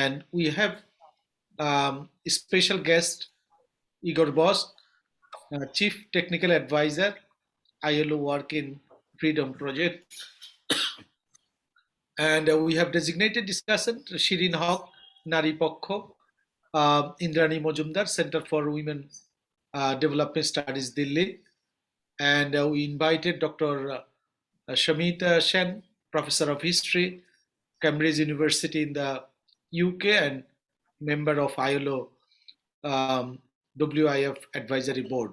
And we have a special guest, Igor Bosc, Chief Technical Advisor, ILO Work in Freedom Project. And we have designated discussant, Shireen Haq, Naripokkho, Indrani Mazumdar, Center for Women Development Studies, Delhi. And we invited Dr. Samita Sen, Professor of History, Cambridge University in the UK and member of ILO WIF Advisory Board.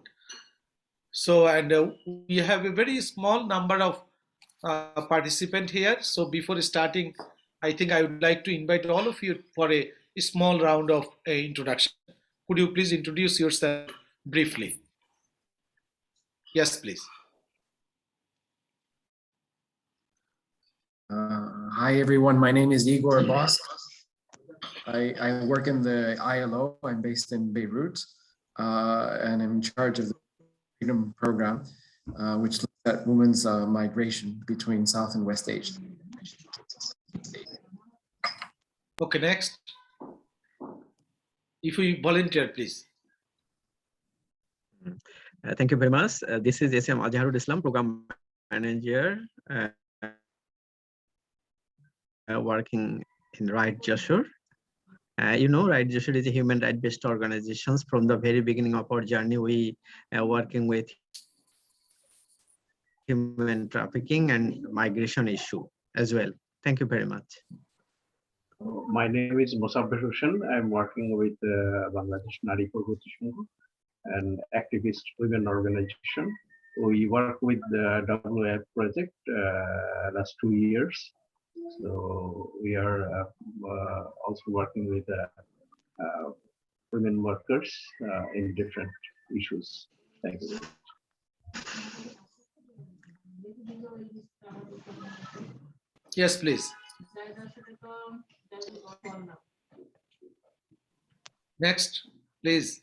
So, and we have a very small number of participants here. So before starting, I think I would like to invite all of you for a small round of introduction. Could you please introduce yourself briefly? Yes, please. Hi, everyone. My name is Igor Bosc. I work in the ILO. I'm based in Beirut, and I'm in charge of the Freedom Program, which looks at women's migration between South and West Asia. Okay, next. If we volunteer, please. Thank you very much. This is SM Azharul Islam, Program Manager, working in Right Joshua. You know, Right Joshua is a human rights-based organization. From the very beginning of our journey, we are working with human trafficking and migration issue as well. Thank you very much. My name is Musabir Hussain. I'm working with Bangladesh Naripokkho an activist women organization. We work with the WIF project last 2 years. So we are also working with women workers in different issues. Thank you. Yes, please. Next, please.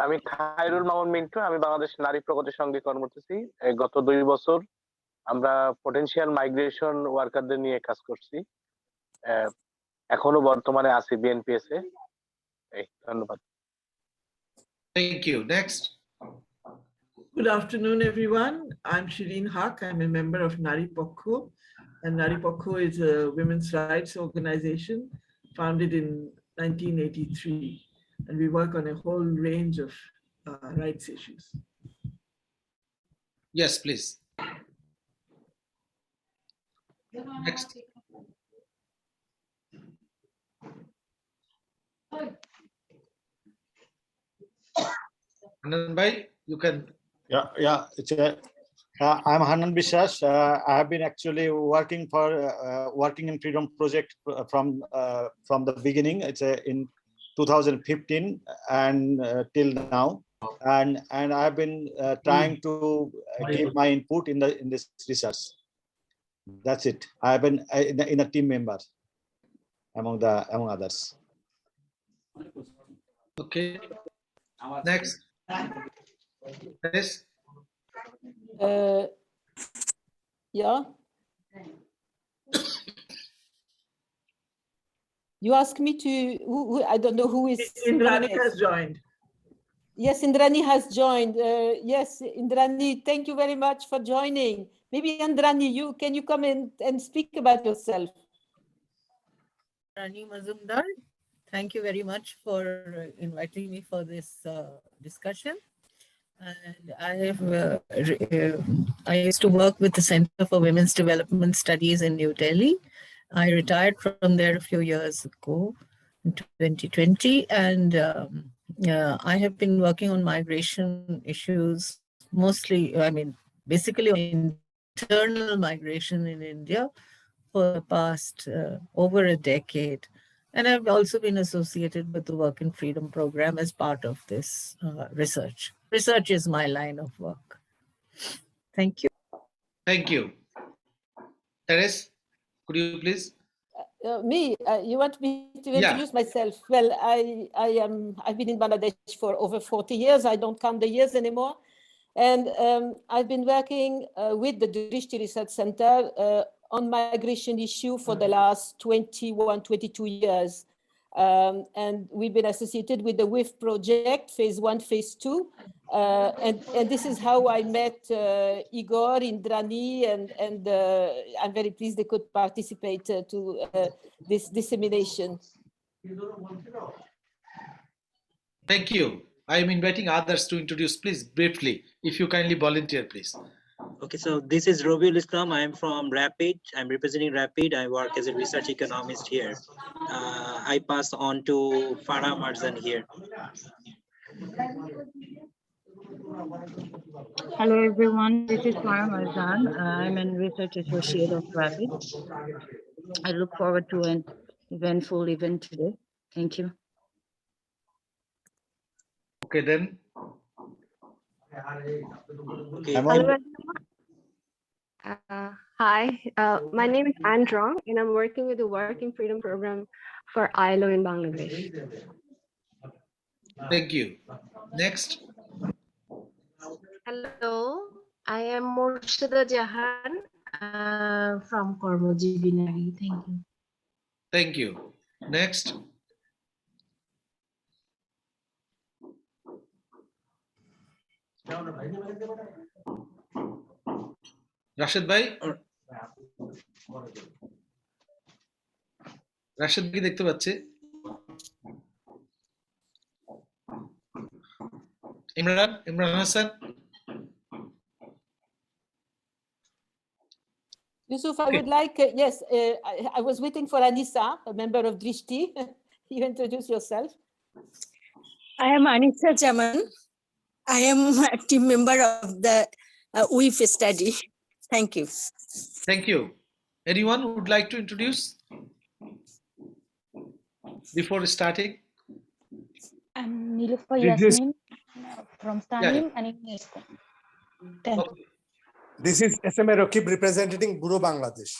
আমি খায়রুল মামুন মিন্টু, আমি বাংলাদেশ নারী প্রগতির সঙ্গে কর্মরত। গত 2 বছর আমরা potential migration ওয়ার্কারদের নিয়ে কাজ করছি। এখনো বর্তমানে আছি বিএনপিএস এ। ধন্যবাদ। Thank you. Next. Good afternoon, everyone. I'm Shireen Haq. I'm a member of Naripokkho, and Naripokkho is a women's rights organization founded in 1983, and we work on a whole range of rights issues. Yes, please. Next. Hanan bhai, you can. I'm Hanan Bishas. I have been actually working in Freedom Project from the beginning. It's in 2015 and till now, and I have been trying to give my input in this research. That's it. I have been in a team member among others. Okay. Next. Yes. Yeah. You asked me to. I don't know who is. Indrani has joined. Yes, Indrani has joined. Yes, Indrani, thank you very much for joining. Maybe Indrani, can you come in and speak about yourself? Mazumdar, thank you very much for inviting me for this discussion. And I used to work with the Center for Women's Development Studies in New Delhi. I retired from there a few years ago in 2020, and I have been working on migration issues, mostly, basically internal migration in India for the past over a decade. And I've also been associated with the Work in Freedom program as part of this research. Research is my line of work. Thank you. Thank you. Thérèse, could you please? You want me to introduce myself? Well, I've been in Bangladesh for over 40 years. I don't count the years anymore. And I've been working with the Drishti Research Centre on migration issue for the last 21, 22 years. And we've been associated with the WIF project, phase 1, phase 2. And this is how I met Igor, Indrani, and I'm very pleased they could participate to this dissemination. Thank you. I am inviting others to introduce, please, briefly, if you kindly volunteer, please. Okay, so this is Robiul Islam. I'm from Rapid. I'm representing Rapid. I work as a research economist here. I pass on to Farah Marzan here. Hello everyone, this is Farah Marzan. I'm a research associate of Rapid. I look forward to an eventful event today. Thank you. Okay, then. Okay. Hello. Hi, my name is Androng, and I'm working with the Working Freedom Program for ILO in Bangladesh. Thank you. Next. Hello, I am Murshida Jahan from Kormojibi Nari. Thank you. Thank you. Next. Rashid bhai. Rashid bhai দেখতে পাচ্ছে Imran Hassan. Eusuf, I would like, yes, I was waiting for Anissa, a member of Drishti. You introduce yourself. I am Anissa Jaman. I am a team member of the WIF study. Thank you. Thank you. Anyone who would like to introduce before starting? I'm Nilufar Yasmin from Stanim and UNESCO. Thank you. This is SMA Rakib representing Bureau Bangladesh.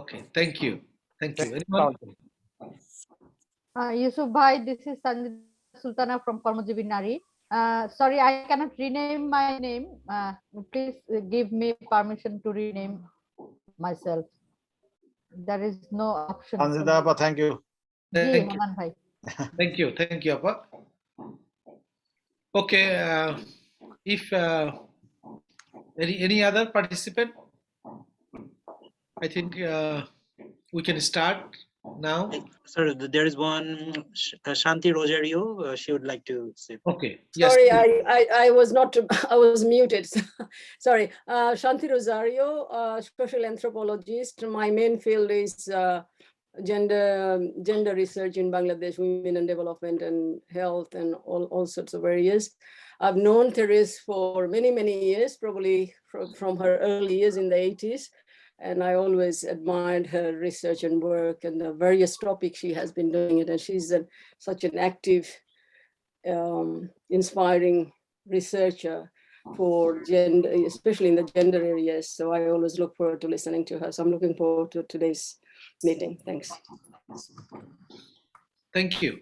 Okay, thank you. Thank you. Anyone? Eusuf bhai, this is Sanjita Sultana from Kormojibi Nari. Sorry, I cannot rename my name. Please give me permission to rename myself. There is no option. Sanjita, thank you. Thank you. Thank you. Thank you, Appa. Okay, if any other participant, I think we can start now. Sorry, there is one Shanti Rosario. She would like to say. Okay. Sorry, yes, I was not. I was muted. Sorry, Shanti Rosario, social anthropologist. My main field is gender research in Bangladesh, women and development and health and all sorts of areas. I've known Thérèse for many years, probably from her early years in the 80s. And I always admired her research and work and the various topics she has been doing it. And she's such an active, inspiring researcher for gender, especially in the gender areas. So I always look forward to listening to her. So I'm looking forward to today's meeting. Thanks. Thank you.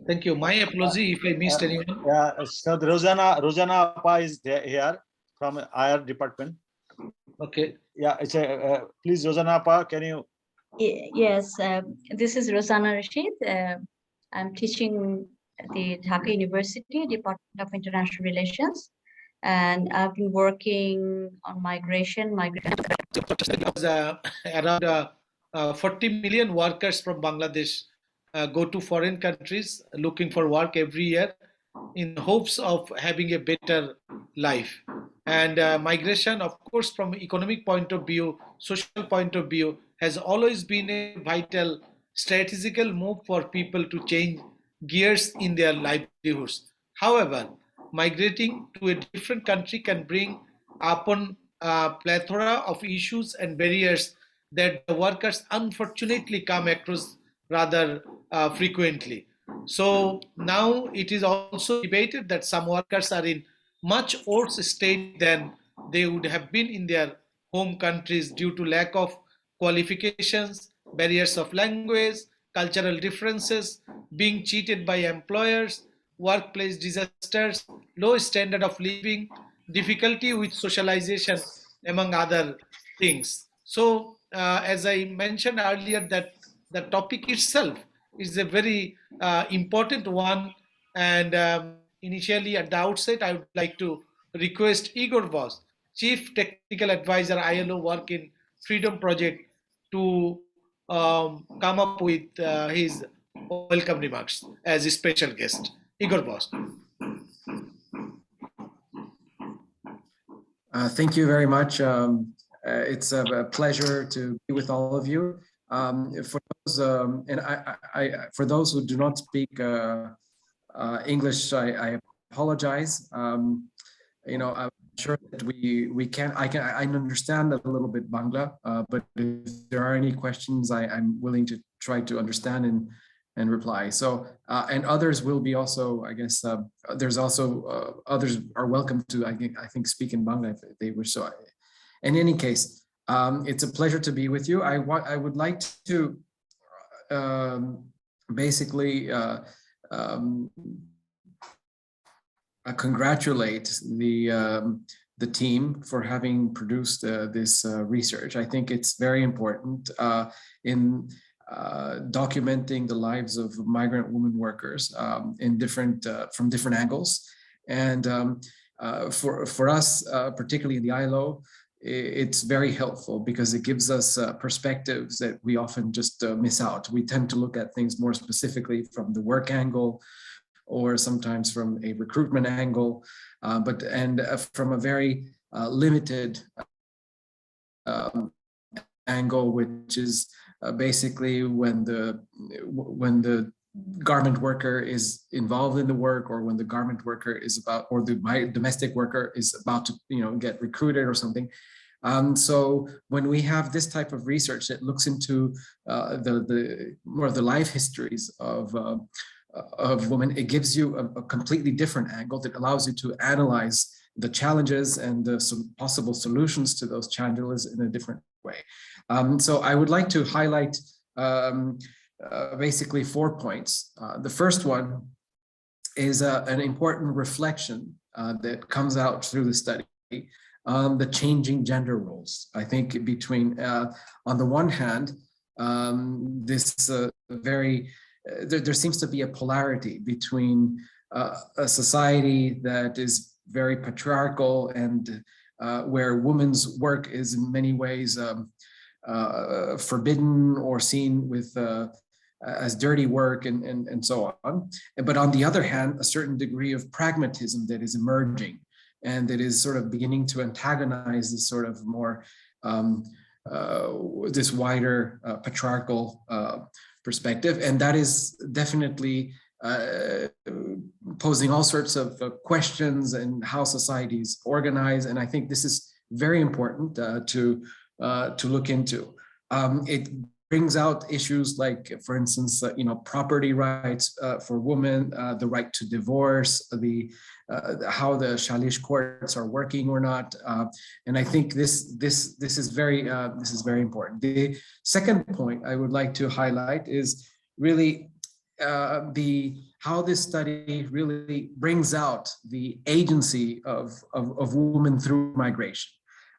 Thank you. My apology if I missed anyone. Yeah, so Rosana Appa is here from IR department. Okay. Yeah, it's please, Rosana Appa, can you? Yes, this is Rosana Rashid. I'm teaching at the Dhaka University, Department of International Relations, and I've been working on migration. Around 40 million workers from Bangladesh go to foreign countries looking for work every year in hopes of having a better life. And migration, of course, from economic point of view, social point of view, has always been a vital strategical move for people to change gears in their livelihoods. However, migrating to a different country can bring upon a plethora of issues and barriers that the workers unfortunately come across rather frequently. So now it is also debated that some workers are in much worse state than they would have been in their home countries due to lack of qualifications, barriers of language, cultural differences, being cheated by employers, workplace disasters, low standard of living, difficulty with socialization, among other things. So as I mentioned earlier, that the topic itself is a very important one. And initially at the outset, I would like to request Igor Bosc, Chief Technical Advisor, ILO Work in Freedom Project, to come up with his welcome remarks as a special guest. Igor Bosc. Thank you very much. It's a pleasure to be with all of you. For those, for those who do not speak English, I apologize. You know, I'm sure that I understand a little bit Bangla, but if there are any questions, I'm willing to try to understand and reply. So, and others will be also, I guess, there's also, others are welcome to, I think speak in Bangla if they wish. So in any case, it's a pleasure to be with you. I would like to basically congratulate the team for having produced this research. I think it's very important in documenting the lives of migrant women workers in from different angles. And for us, particularly in the ILO, it's very helpful because it gives us perspectives that we often just miss out. We tend to look at things more specifically from the work angle, or sometimes from a recruitment angle, but from a very limited angle, which is basically when the garment worker is involved in the work, or when the garment worker is about, or the domestic worker is about to, get recruited or something. So when we have this type of research that looks into the more of the life histories of women, it gives you a completely different angle that allows you to analyze the challenges and some possible solutions to those challenges in a different way. So I would like to highlight basically 4 points. The first one is an important reflection that comes out through the study, the changing gender roles. I think between, on the one hand, this there seems to be a polarity between a society that is very patriarchal and where women's work is in many ways forbidden or seen with as dirty work and so on. But on the other hand, a certain degree of pragmatism that is emerging and that is sort of beginning to antagonize this sort of more this wider patriarchal perspective. And that is definitely posing all sorts of questions and how societies organize. And I think this is very important to look into. It brings out issues like, for instance, property rights for women, the right to divorce, how the Shalish courts are working or not, and I think this is very important. The second point I would like to highlight is really how this study really brings out the agency of women through migration,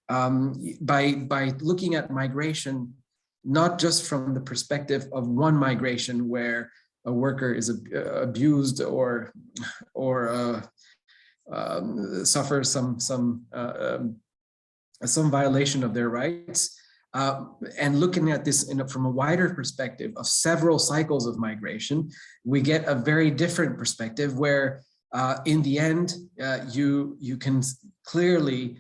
by looking at migration not just from the perspective of one migration where a worker is abused or suffers some violation of their rights, and looking at this from a wider perspective of several cycles of migration, we get a very different perspective where in the end you can clearly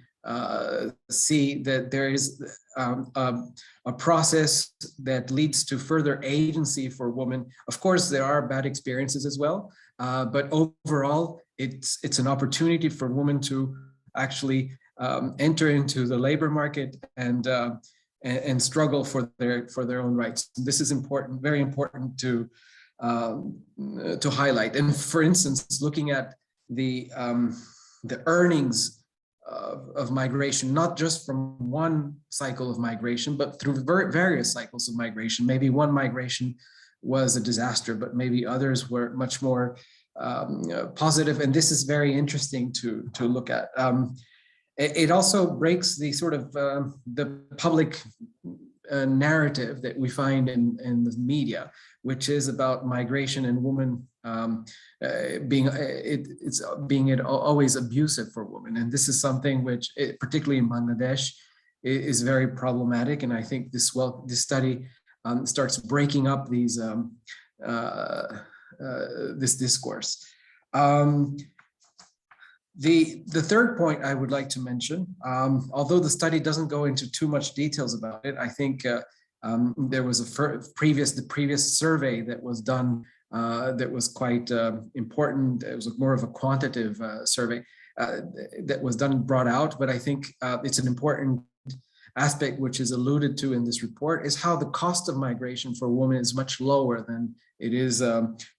see that there is a process that leads to further agency for women. Of course, there are bad experiences as well, but overall, it's an opportunity for women to actually enter into the labor market and struggle for their own rights. This is important, very important to highlight. And for instance, looking at the earnings of migration, not just from one cycle of migration, but through various cycles of migration. Maybe one migration was a disaster, but maybe others were much more positive. And this is very interesting to look at. It also breaks the sort of the public narrative that we find in the media, which is about migration and women being always abusive for women. And this is something which, particularly in Bangladesh, is very problematic. And I think this study starts breaking up these this discourse. The third point I would like to mention, although the study doesn't go into too much details about it, I think there was the previous survey that was done that was quite important. It was more of a quantitative survey that was done, brought out, but I think it's an important aspect which is alluded to in this report is how the cost of migration for women is much lower than it is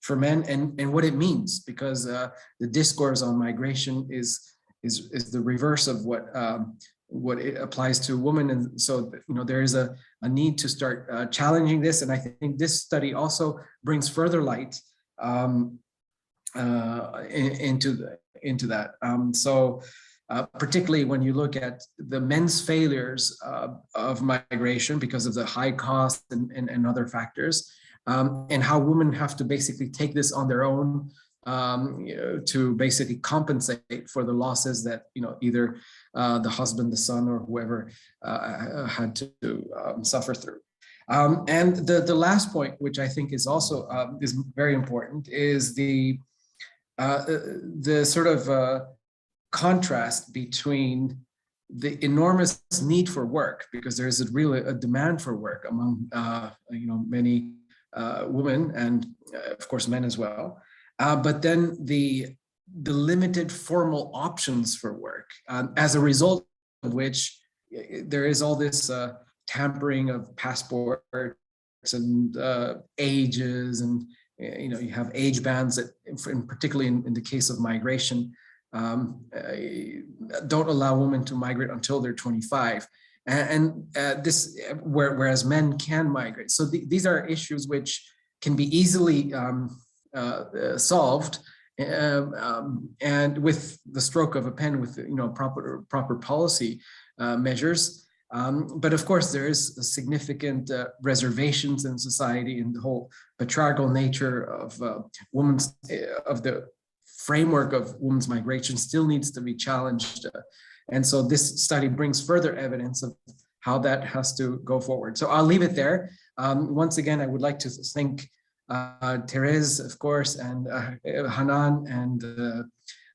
for men, and what it means, because the discourse on migration is the reverse of what it applies to women. And so, there is a need to start challenging this. And I think this study also brings further light into that. Particularly when you look at the men's failures of migration because of the high cost and other factors, and how women have to basically take this on their own to basically compensate for the losses that either the husband, the son, or whoever had to suffer through. And the last point, which I think is also is very important, is the sort of contrast between the enormous need for work, because there is a demand for work among many women and of course men as well, but then the limited formal options for work, as a result of which there is all this tampering of passports and ages, and you have age bans that, particularly in the case of migration, don't allow women to migrate until they're 25, and this whereas men can migrate. So these are issues which can be easily solved and with the stroke of a pen, with proper policy measures. But of course, there is a significant reservations in society, in the whole patriarchal nature of the framework of women's migration still needs to be challenged. And so this study brings further evidence of how that has to go forward. So I'll leave it there. Once again, I would like to thank Thérèse, of course, and Hanan and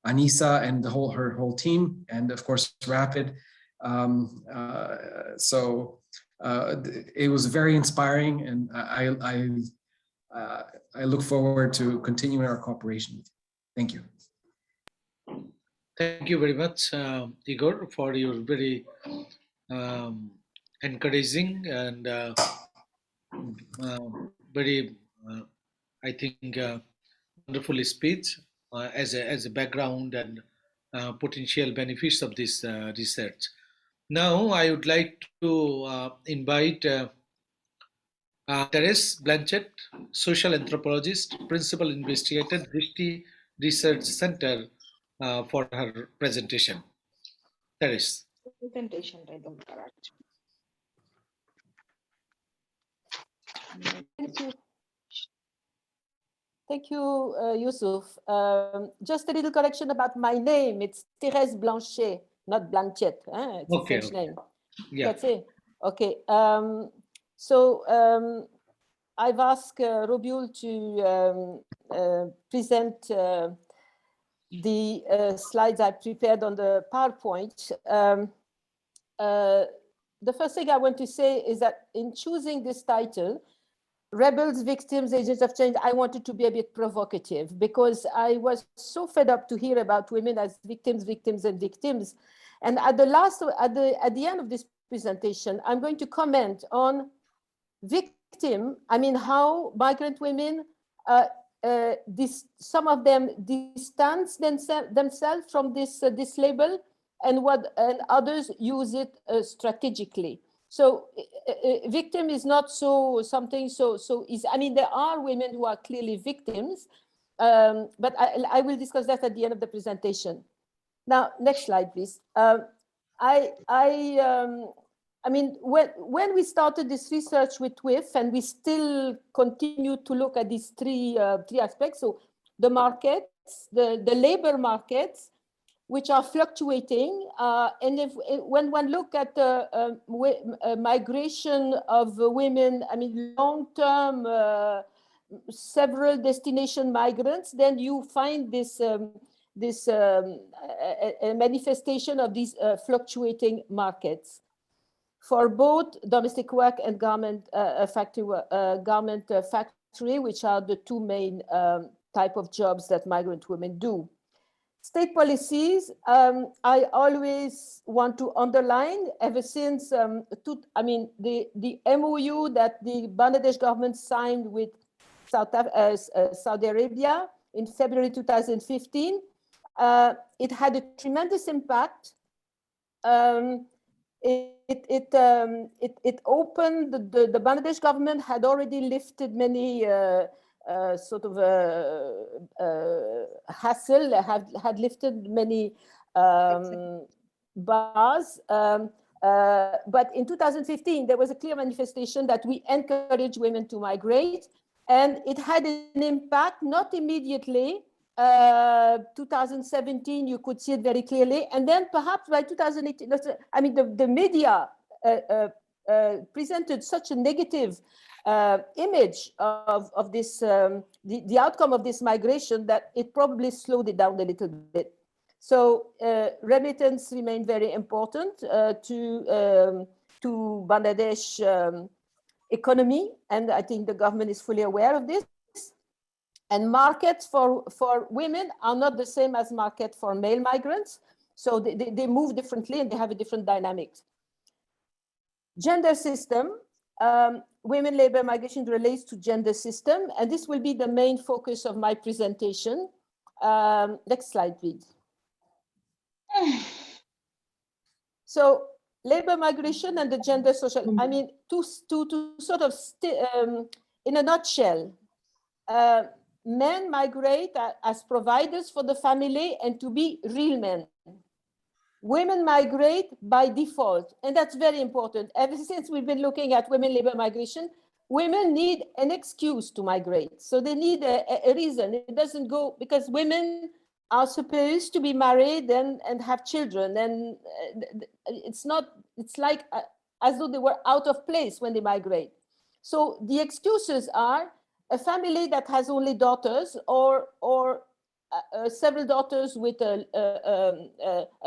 Anissa and her whole team, and of course, Rapid. It was very inspiring, and I look forward to continuing our cooperation with you. Thank you. Thank you very much, Igor, for your very encouraging and very, I think, wonderful speech as a background and potential benefits of this research. Now, I would like to invite Thérèse Blanchet, social anthropologist, principal investigator, Drishti Research Centre, for her presentation. Thérèse. Thank you, Eusuf. Just a little correction about my name. It's Thérèse Blanchet, not Blanchet. It's a French name. Yeah. That's it. Okay. I've asked Robiul to present the slides I prepared on the PowerPoint. The first thing I want to say is that in choosing this title, Rebels, Victims, Agents of Change, I wanted to be a bit provocative, because I was so fed up to hear about women as victims, victims, and victims. And at the end of this presentation, I'm going to comment on victim. I mean, how migrant women, some of them distance themselves from this label, and others use it strategically. So victim is not something so easy. I mean, there are women who are clearly victims, but I will discuss that at the end of the presentation. Now, next slide, please. I mean, when we started this research with WIF, and we still continue to look at these three aspects, so the markets, the labor markets, which are fluctuating, and when one look at the migration of women, I mean, long-term, several destination migrants, then you find this a manifestation of these fluctuating markets for both domestic work and garment factory, which are the two main type of jobs that migrant women do. State policies, I always want to underline ever since, the MOU that the Bangladesh government signed with Saudi Arabia in February 2015, it had a tremendous impact. It opened, the Bangladesh government had already lifted many hassle, had lifted many bars. But in 2015, there was a clear manifestation that we encourage women to migrate, and it had an impact, not immediately. 2017, you could see it very clearly. And then perhaps by 2018, I mean, the media presented such a negative image of this, the outcome of this migration, that it probably slowed it down a little bit. So remittance remained very important to Bangladesh economy, and I think the government is fully aware of this. And markets for women are not the same as market for male migrants. So they move differently and they have a different dynamics. Gender system, women labor migration relates to gender system, and this will be the main focus of my presentation. Next slide, please. So labor migration and the gender social, I mean, to sort of, in a nutshell, men migrate as providers for the family and to be real men. Women migrate by default, and that's very important. Ever since we've been looking at women labor migration, women need an excuse to migrate. So they need a reason. It doesn't go, because women are supposed to be married and have children, and it's like as though they were out of place when they migrate. So the excuses are a family that has only daughters, or several daughters with a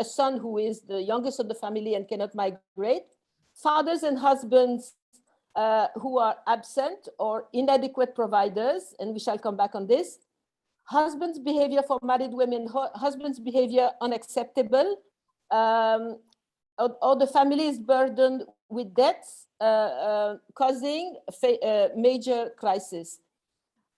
son who is the youngest of the family and cannot migrate, fathers and husbands who are absent or inadequate providers, and we shall come back on this, husband's behavior for married women, husband's behavior unacceptable, or the family is burdened with debts, causing major crisis.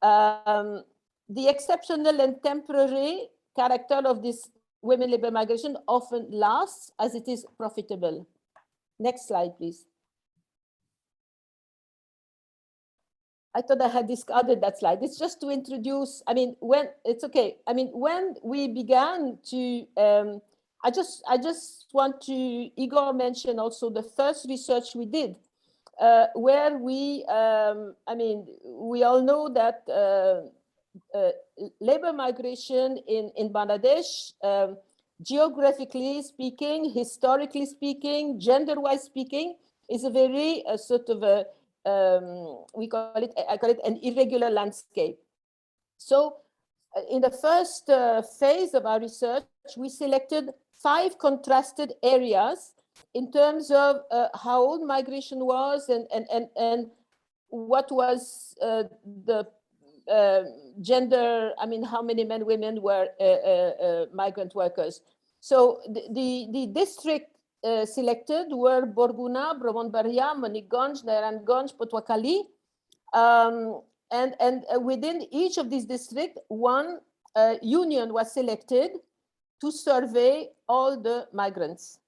The exceptional and temporary character of this women labor migration often lasts as it is profitable. Next slide, please. I thought I had discarded that slide. It's just to introduce, I mean, when it's okay. I mean, when we began to, I just want to, Igor mentioned also the first research we did, where we, I mean, we all know that labor migration in Bangladesh, geographically speaking, historically speaking, gender-wise speaking, is a very sort of a, I call it an irregular landscape. So in the first phase of our research, we selected 5 contrasted areas in terms of how old migration was and what was the gender, I mean, how many men, women were migrant workers. So the district selected were Borguna, Brahmanbaria, Manikganj, Narayanganj, Potwakali. And within each of these districts, one union was selected to survey all the migrants.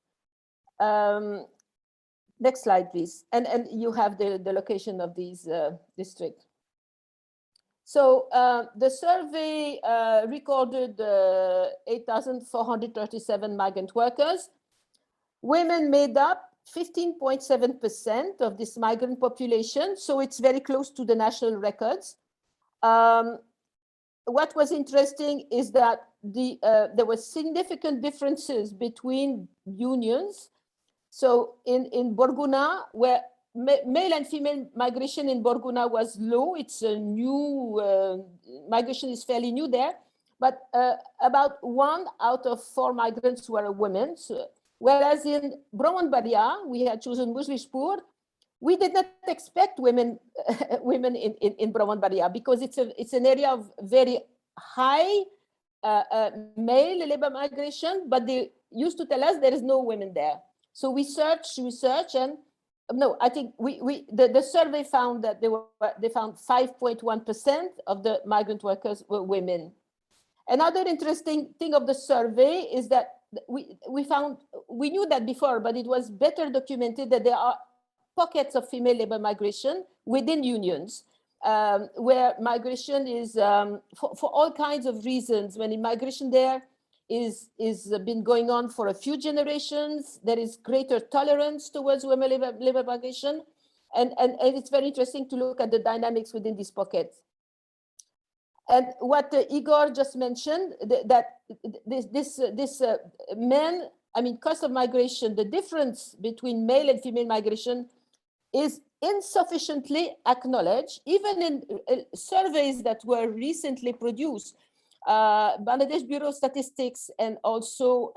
Next slide, please. And you have the location of these districts. So the survey recorded 8,437 migrant workers. Women made up 15.7% of this migrant population, so it's very close to the national records. What was interesting is that there were significant differences between unions. So in Borguna, where male and female migration in Borguna was low, it's a new, migration is fairly new there, but about 1 out of 4 migrants were women. So, whereas in Bramanbaria, we had chosen Mujlishpur, we did not expect women in Bramanbaria because it's an area of very high male labor migration, but they used to tell us there is no women there. So we searched, and no, I think the survey found that they found 5.1% of the migrant workers were women. Another interesting thing of the survey is that we knew that before, but it was better documented that there are pockets of female labor migration within unions, where migration is for all kinds of reasons. When migration there is been going on for a few generations, there is greater tolerance towards women labor migration, and it's very interesting to look at the dynamics within these pockets. And what Igor just mentioned, that this men, I mean, cost of migration, the difference between male and female migration is insufficiently acknowledged, even in surveys that were recently produced. Bangladesh Bureau of Statistics and also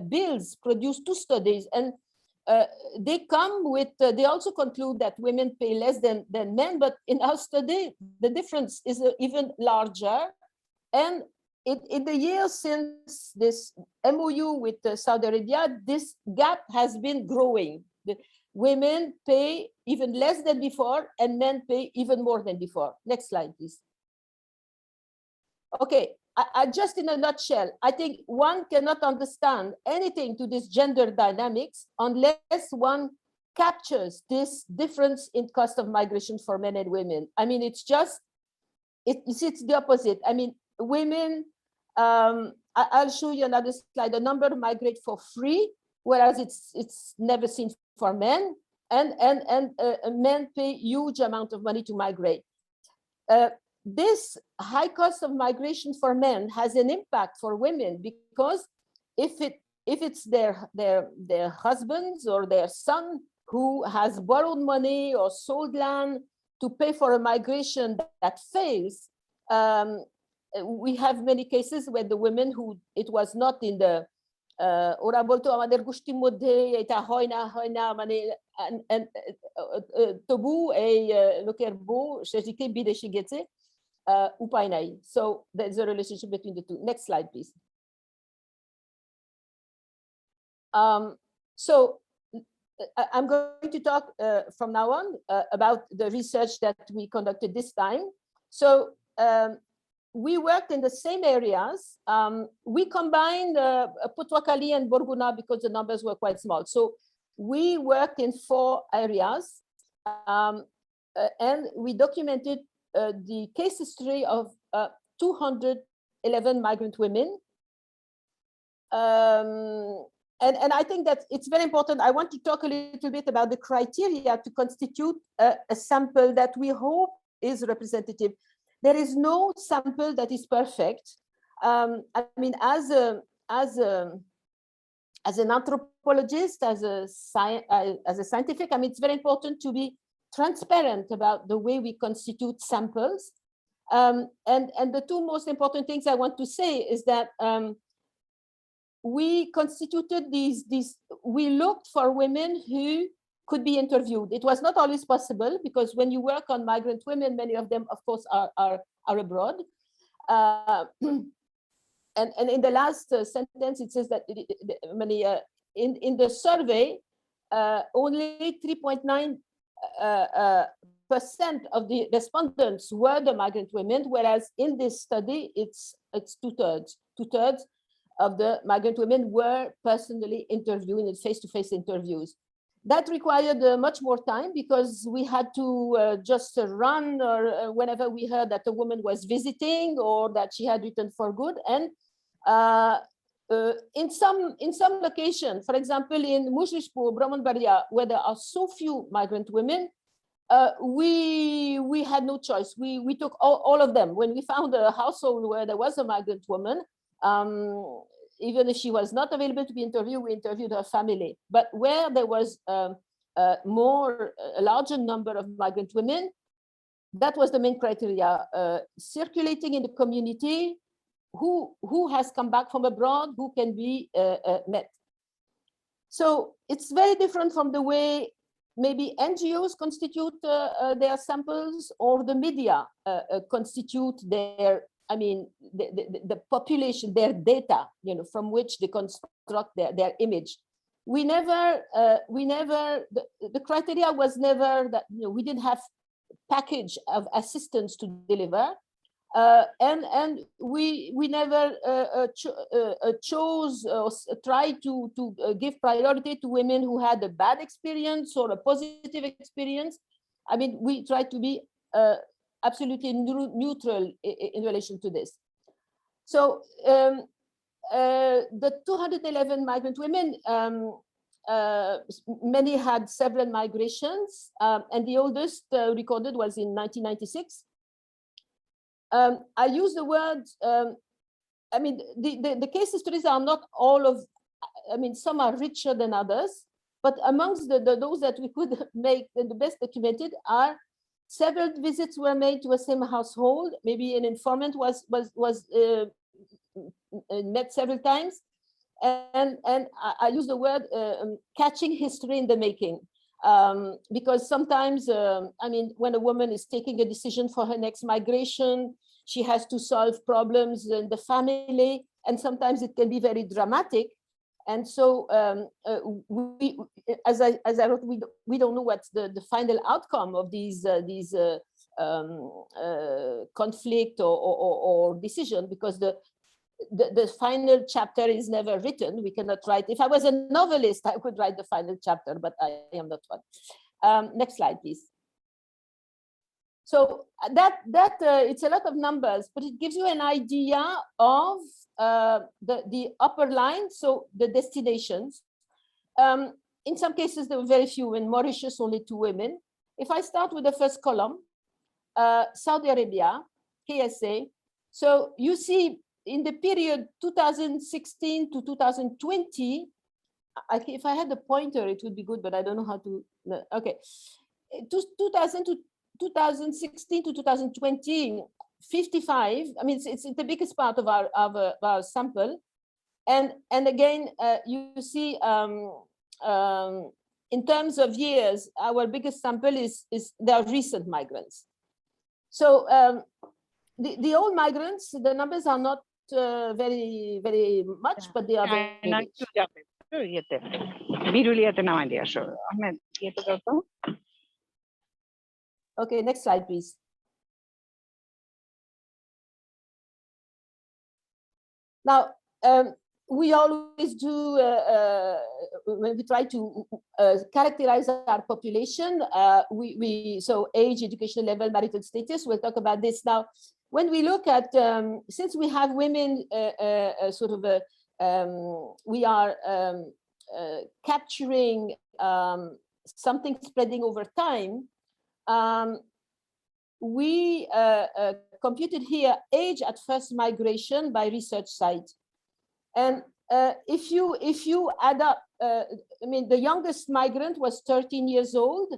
BILS produced 2 studies, and they come with, they also conclude that women pay less than men, but in our study, the difference is even larger. And in the years since this MOU with Saudi Arabia, this gap has been growing. The women pay even less than before, and men pay even more than before. Next slide, please. Okay, I just in a nutshell, I think one cannot understand anything to this gender dynamics unless one captures this difference in cost of migration for men and women. I mean, it's just, it's the opposite. I mean, women, I'll show you another slide, the number migrate for free, whereas it's never seen for men, and men pay huge amount of money to migrate. This high cost of migration for men has an impact for women, because if it's their husbands or their son who has borrowed money or sold land to pay for a migration that fails, we have many cases where the women who it was not in the ওরা বলতো আমাদের গোষ্ঠীর মধ্যে এটা হয় না মানে তবু এই লোকের বউ সেটিকে বিদেশে গেছে উপায় নাই. So there's a relationship between the two. Next slide, please. So I'm going to talk from now on about the research that we conducted this time. So we worked in the same areas. We combined Putwakali and Borguna because the numbers were quite small. So we worked in 4 areas, and we documented the case history of 211 migrant women. And I think that it's very important. I want to talk a little bit about the criteria to constitute a sample that we hope is representative. There is no sample that is perfect. I mean, as an anthropologist, as a scientific, I mean, it's very important to be transparent about the way we constitute samples. And the 2 most important things I want to say is that we constituted we looked for women who could be interviewed. It was not always possible because when you work on migrant women, many of them, of course, are abroad. And in the last sentence, it says that in the survey, only 3.9% of the respondents were the migrant women, whereas in this study, it's 2/3. 2/3 of the migrant women were personally interviewed in face-to-face interviews. That required much more time because we had to just run or whenever we heard that a woman was visiting or that she had returned for good. And in some locations, for example, in Mushrishpur, Brahmanbaria, where there are so few migrant women, we had no choice. We took all of them. When we found a household where there was a migrant woman, even if she was not available to be interviewed, we interviewed her family. But where there was a larger number of migrant women, that was the main criteria, circulating in the community, who has come back from abroad, who can be met. So it's very different from the way maybe NGOs constitute their samples, or the media constitute their, I mean, the population, their data, you know, from which they construct their image. We never, the criteria was never that, you know, we didn't have package of assistance to deliver. And we never chose or tried to give priority to women who had a bad experience or a positive experience. I mean, we tried to be absolutely neutral in relation to this. So the 211 migrant women, many had several migrations, and the oldest recorded was in 1996. I use the word, I mean, the case histories are not all of, I mean, some are richer than others, but amongst those that we could make the best documented are several visits were made to a same household. Maybe an informant was met several times. And I use the word catching history in the making. Because sometimes, I mean, when a woman is taking a decision for her next migration, she has to solve problems in the family, and sometimes it can be very dramatic. And so, as I wrote, we don't know what's the final outcome of these conflict or decision, because the final chapter is never written. We cannot write. If I was a novelist, I could write the final chapter, but I am not one. Next slide, please. So that it's a lot of numbers, but it gives you an idea of the upper line, so the destinations. In some cases, there were very few. In Mauritius, only 2 women. If I start with the first column, Saudi Arabia, KSA. So you see, in the period 2016 to 2020, if I had the pointer, it would be good, but I don't know how to. Okay, 2016 to 2020, 55. I mean, it's the biggest part of our sample, and again, you see, in terms of years, our biggest sample is the recent migrants. So the old migrants, the numbers are not very much, but they are very big. Okay, next slide, please. Now, we always do, when we try to characterize our population, so age, education level, marital status, we'll talk about this now. When we look at, since we have women, we are capturing something spreading over time, we computed here age at first migration by research site. And if you add up, I mean, the youngest migrant was 13 years old,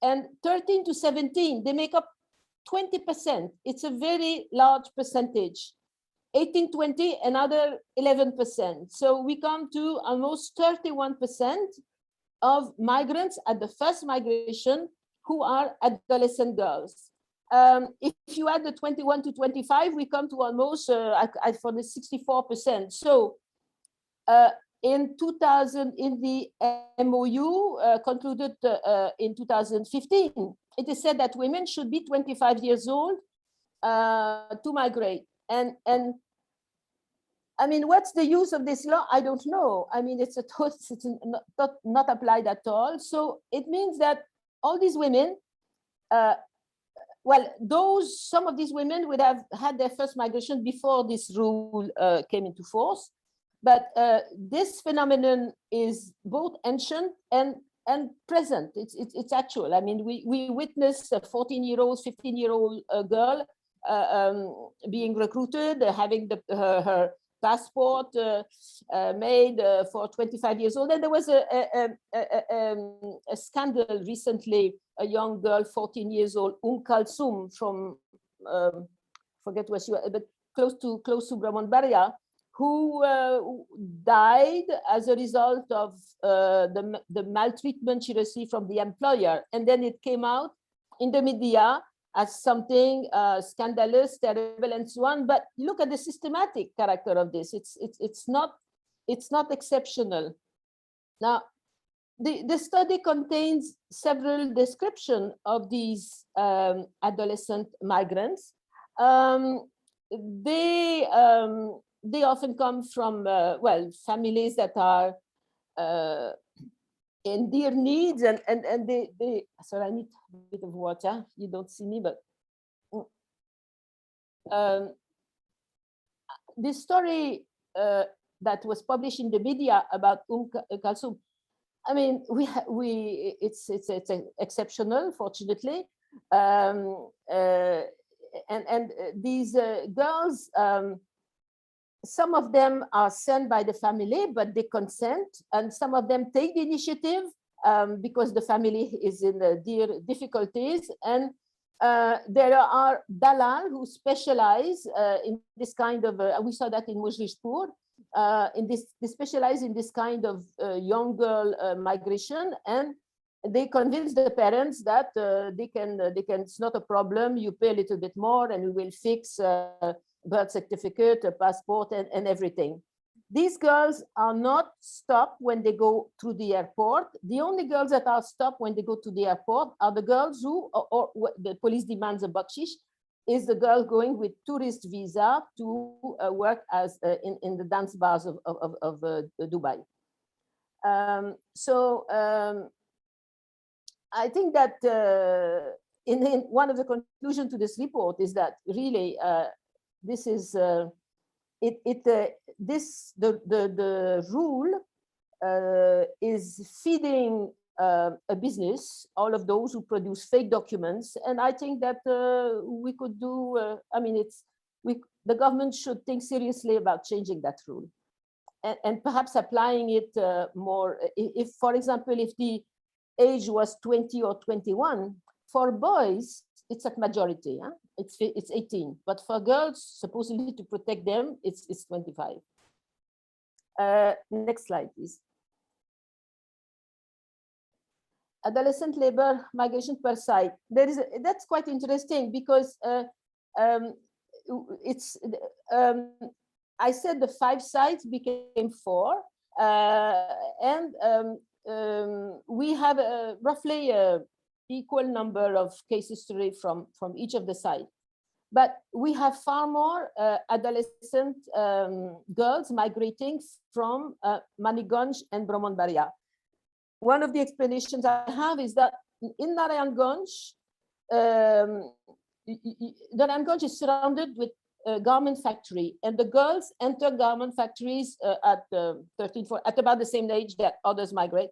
and 13 to 17, they make up 20%. It's a very large percentage. 18-20, another 11%. So we come to almost 31% of migrants at the first migration who are adolescent girls. If you add the 21 to 25, we come to almost for the 64%. So in 2000, in the MOU concluded in 2015, it is said that women should be 25 years old to migrate. And I mean, what's the use of this law? I don't know. I mean, it's not applied at all. So it means that all these women, well, some of these women would have had their first migration before this rule came into force. But this phenomenon is both ancient and present. It's actual. I mean, we witness a 14-year-old, 15-year-old girl being recruited, having her passport made for 25 years old. And there was a scandal recently, a young girl, 14 years old, Kulthum from, forget where she was, but close to Brahmanbaria, who died as a result of the maltreatment she received from the employer. And then it came out in the media as something scandalous, terrible, and so on. But look at the systematic character of this. It's not exceptional. Now, the study contains several descriptions of these adolescent migrants. They often come from, well, families that are in their needs, and they, sorry, I need a bit of water. You don't see me, but this story that was published in the media about Kulthum, I mean, it's exceptional, fortunately, and these girls. Some of them are sent by the family, but they consent, and some of them take the initiative because the family is in dear difficulties. And there are dalal who specialize in this kind of, we saw that in Mujrishpur, they specialize in this kind of young girl migration, and they convince the parents that they can, it's not a problem, you pay a little bit more and we will fix birth certificate, a passport, and everything. These girls are not stopped when they go through the airport. The only girls that are stopped when they go to the airport are the girls who, or the police demands a bakshish, is the girl going with tourist visa to work as in the dance bars of Dubai. I think that in one of the conclusions to this report is that really this is the rule is feeding a business, all of those who produce fake documents, and I think that we could do. I mean, the government should think seriously about changing that rule, and perhaps applying it more. If, for example, if the age was 20 or 21, for boys it's at majority. Huh? It's 18, but for girls, supposedly to protect them, it's 25. Next slide, please. Adolescent labor migration per site. That's quite interesting because I said the 5 sites became 4, and we have roughly equal number of case history from each of the sites. But we have far more adolescent girls migrating from Maniganj and Brahmanbaria. One of the explanations I have is that in Narayanganj, Narayanganj is surrounded with garment factory, and the girls enter garment factories at 13, 14, at about the same age that others migrate.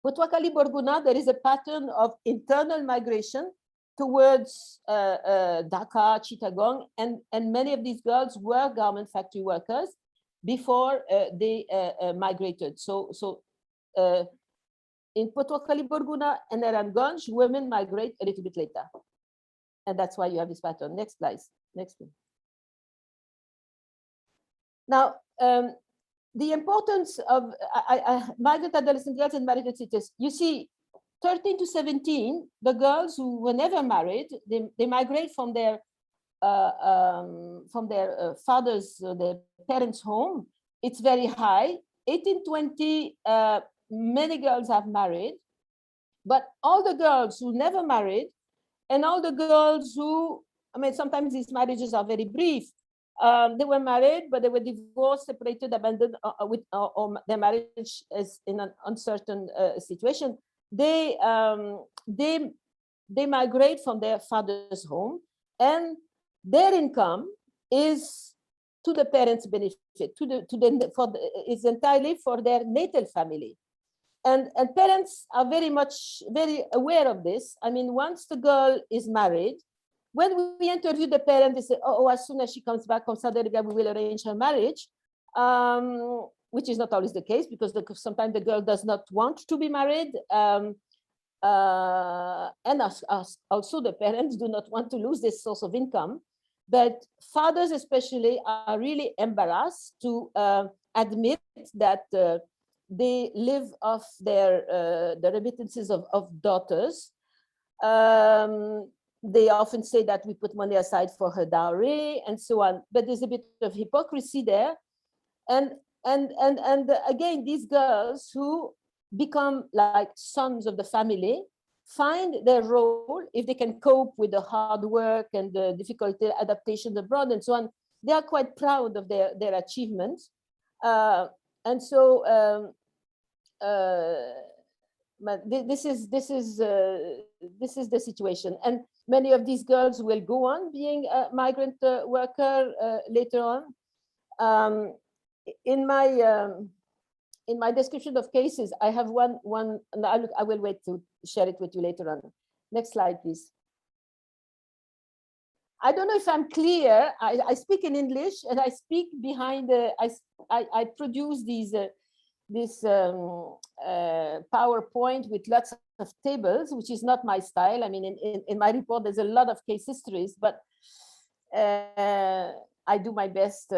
Potwakali Borguna, there is a pattern of internal migration towards Dhaka, Chittagong, and many of these girls were garment factory workers before they migrated. So in Potwakali Borguna and Narayanganj, women migrate a little bit later. And that's why you have this pattern. Next slide. Next one. Now, the importance of migrant adolescent girls in marital cities. You see, 13 to 17, the girls who were never married, they migrate from their fathers, their parents' home. It's very high. 18, 20, many girls have married, but all the girls who never married, and all the girls who, I mean, sometimes these marriages are very brief. They were married, but they were divorced, separated, abandoned, or their marriage is in an uncertain situation. They migrate from their father's home, and their income is to the parents' benefit, it's entirely for their natal family. And parents are very aware of this. I mean, once the girl is married, when we interview the parent, they say, oh, as soon as she comes back from Saudi Arabia, we will arrange her marriage, which is not always the case, because sometimes the girl does not want to be married. And also the parents do not want to lose this source of income. But fathers especially are really embarrassed to admit that they live off the remittances of daughters. They often say that we put money aside for her dowry and so on, but there's a bit of hypocrisy there. And again, these girls who become like sons of the family find their role, if they can cope with the hard work and the difficult adaptation abroad and so on, they are quite proud of their achievements. And so this is the situation. And many of these girls will go on being a migrant worker later on. In my description of cases, I have one, and I will wait to share it with you later on. Next slide, please. I don't know if I'm clear. I speak in English, and I speak behind I produce this PowerPoint with lots of tables, which is not my style. I mean, in my report, there's a lot of case histories, but I do my best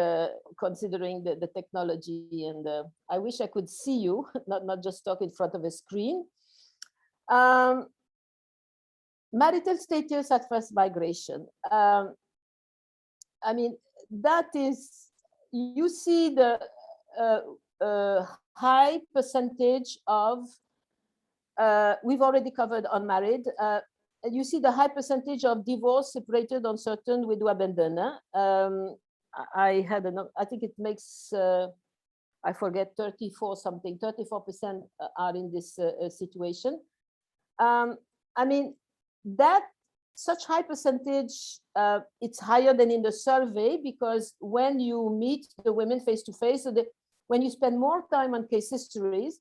considering the technology, and I wish I could see you, not just talk in front of a screen. Marital status at first migration. I mean, that is, you see the high percentage of, we've already covered unmarried, you see the high percentage of divorce, separated, uncertain, widow, abandoned. I think it makes, I forget, 34% are in this situation. I mean, that such high percentage, it's higher than in the survey, because when you meet the women face to face, so when you spend more time on case histories,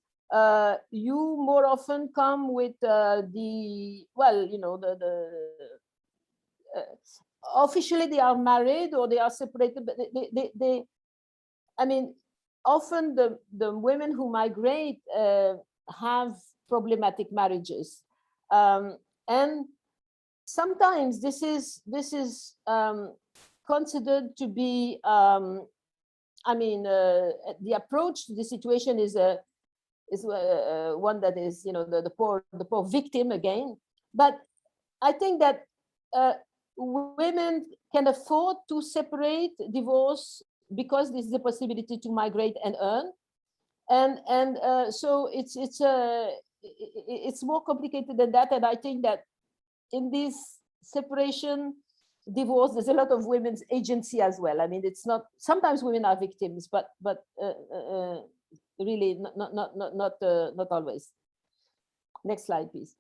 you more often come with officially they are married or they are separated, but they I mean, often the women who migrate have problematic marriages, and sometimes this is considered to be, I mean, the approach to the situation is one that is, the poor victim again. But I think that women can afford to separate, divorce, because this is the possibility to migrate and earn, and so it's more complicated than that. And I think that in this separation, divorce, there's a lot of women's agency as well. I mean, it's not, sometimes women are victims, but really not always. Next slide, please.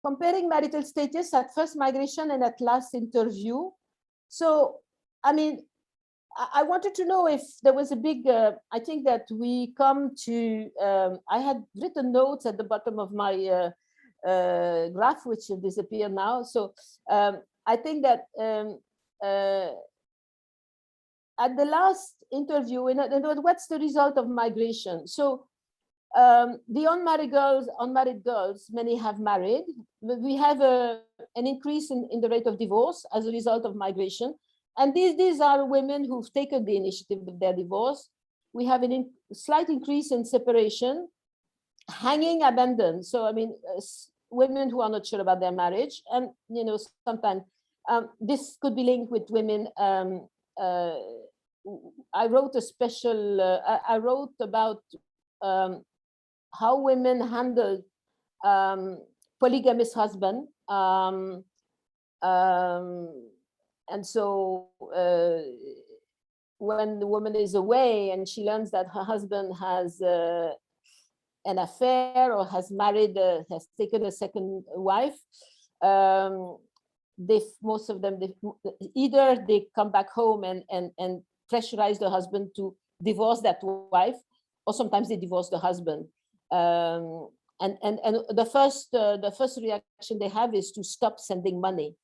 Comparing marital status at first migration and at last interview. So, I mean, I wanted to know if there was a big, I think that we come to, I had written notes at the bottom of my graph, which will disappear now. So I think that at the last interview, what's the result of migration? So the unmarried girls, many have married. We have an increase in the rate of divorce as a result of migration. And these are women who've taken the initiative of their divorce. We have a slight increase in separation, hanging, abandoned. So, I mean, women who are not sure about their marriage. And, sometimes this could be linked with women. I wrote a special, I wrote about how women handle polygamous husband. And so when the woman is away and she learns that her husband has an affair or has married, has taken a second wife, most of them, either they come back home and pressurize the husband to divorce that wife, or sometimes they divorce the husband. And the first reaction they have is to stop sending money.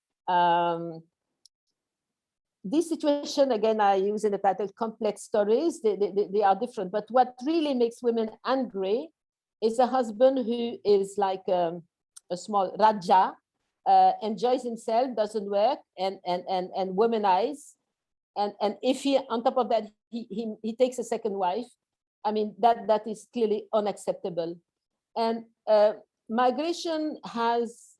This situation, again, I use in the title complex stories, they are different, but what really makes women angry is a husband who is like a small Raja, enjoys himself, doesn't work, and womanize. And if he, on top of that, he takes a second wife, I mean, that is clearly unacceptable. And migration has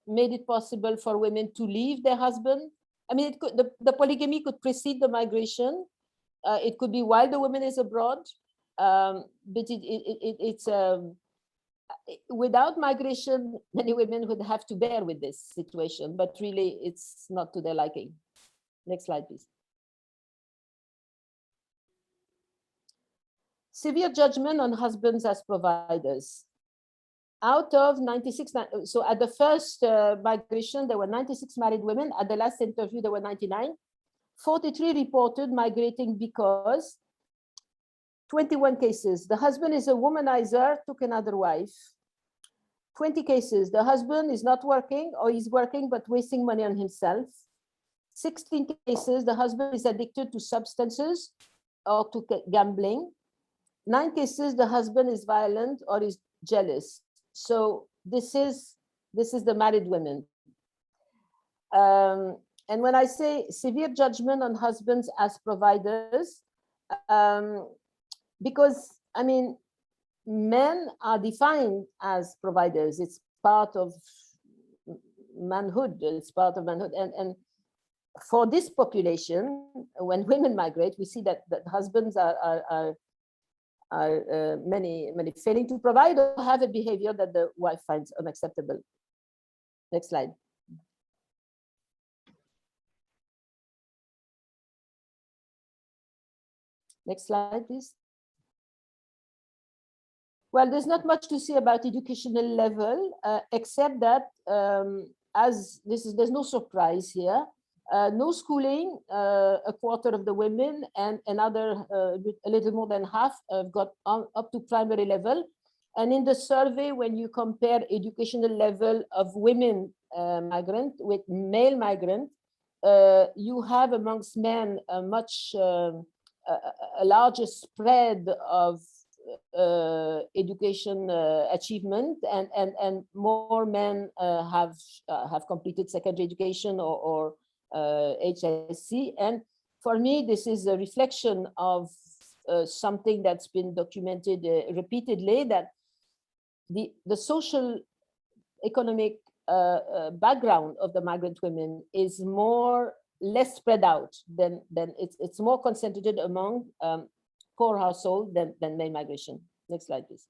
made it possible for women to leave their husband. I mean, it could, the polygamy could precede the migration. It could be while the woman is abroad, but it's without migration, many women would have to bear with this situation, but really it's not to their liking. Next slide, please. Severe judgment on husbands as providers. Out of 96, so at the first migration, there were 96 married women. At the last interview, there were 99. 43 reported migrating because 21 cases, the husband is a womanizer, took another wife. 20 cases, the husband is not working or he's working but wasting money on himself. 16 cases, the husband is addicted to substances or to gambling. 9 cases, the husband is violent or is jealous. So this is the married women. And when I say severe judgment on husbands as providers, because I mean, men are defined as providers. It's part of manhood. It's part of manhood. And for this population, when women migrate, we see that husbands are many failing to provide or have a behavior that the wife finds unacceptable. Next slide. Next slide, please. Well, there's not much to say about educational level, except that there's no surprise here. No schooling, a quarter of the women, and another a little more than half have got up to primary level. And in the survey, when you compare educational level of women migrant with male migrant, you have amongst men a much a larger spread of education achievement, and more men have completed secondary education or HSC. And for me, this is a reflection of something that's been documented repeatedly, that the social economic background of the migrant women is less spread out than it's more concentrated among poor household than male migration. Next slide, please.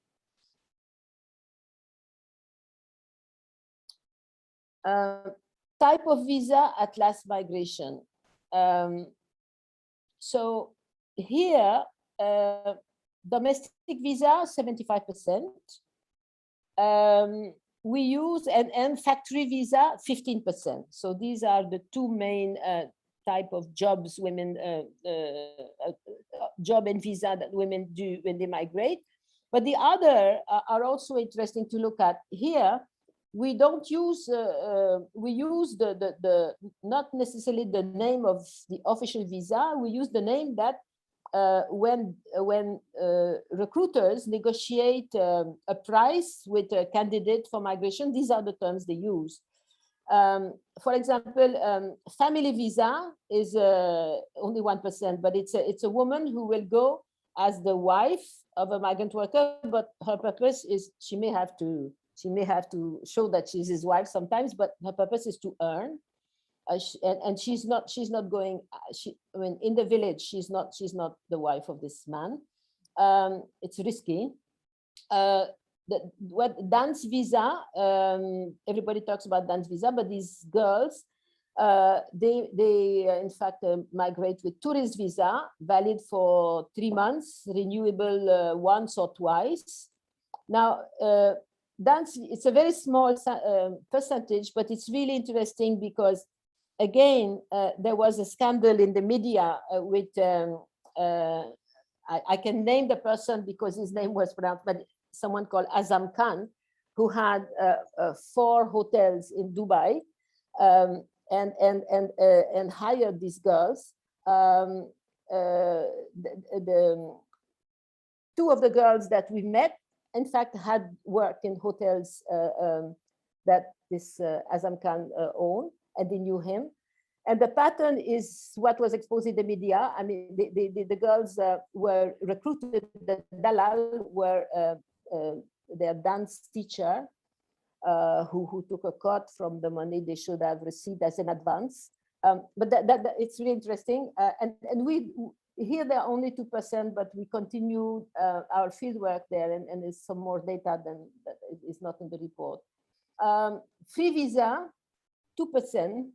Type of visa at last migration. So here, domestic visa, 75%. We use, and factory visa, 15%. So these are the two main type of jobs women, job and visa that women do when they migrate. But the other are also interesting to look at. Here, we don't use, we use the not necessarily the name of the official visa, we use the name that when recruiters negotiate a price with a candidate for migration, these are the terms they use. For example, family visa is only 1%, but it's a woman who will go as the wife of a migrant worker, but her purpose is she may have to show that she's his wife sometimes, but her purpose is to earn. And she's not going. I mean, in the village, she's not the wife of this man. It's risky. What dance visa? Everybody talks about dance visa, but these girls, they in fact migrate with tourist visa, valid for 3 months, renewable once or twice. Now, dance, it's a very small percentage, but it's really interesting because, again, there was a scandal in the media with, I can name the person because his name was pronounced, but someone called Azam Khan, who had 4 hotels in Dubai and hired these girls. The 2 of the girls that we met, in fact, had worked in hotels that this Azam Khan owned, and they knew him. And the pattern is what was exposed in the media. I mean, the girls were recruited, the Dalal were their dance teacher, who took a cut from the money they should have received as an advance. But it's really interesting. And we here there are only 2%, but we continue our field work there, and there's some more data than that is not in the report. Free visa, 2%.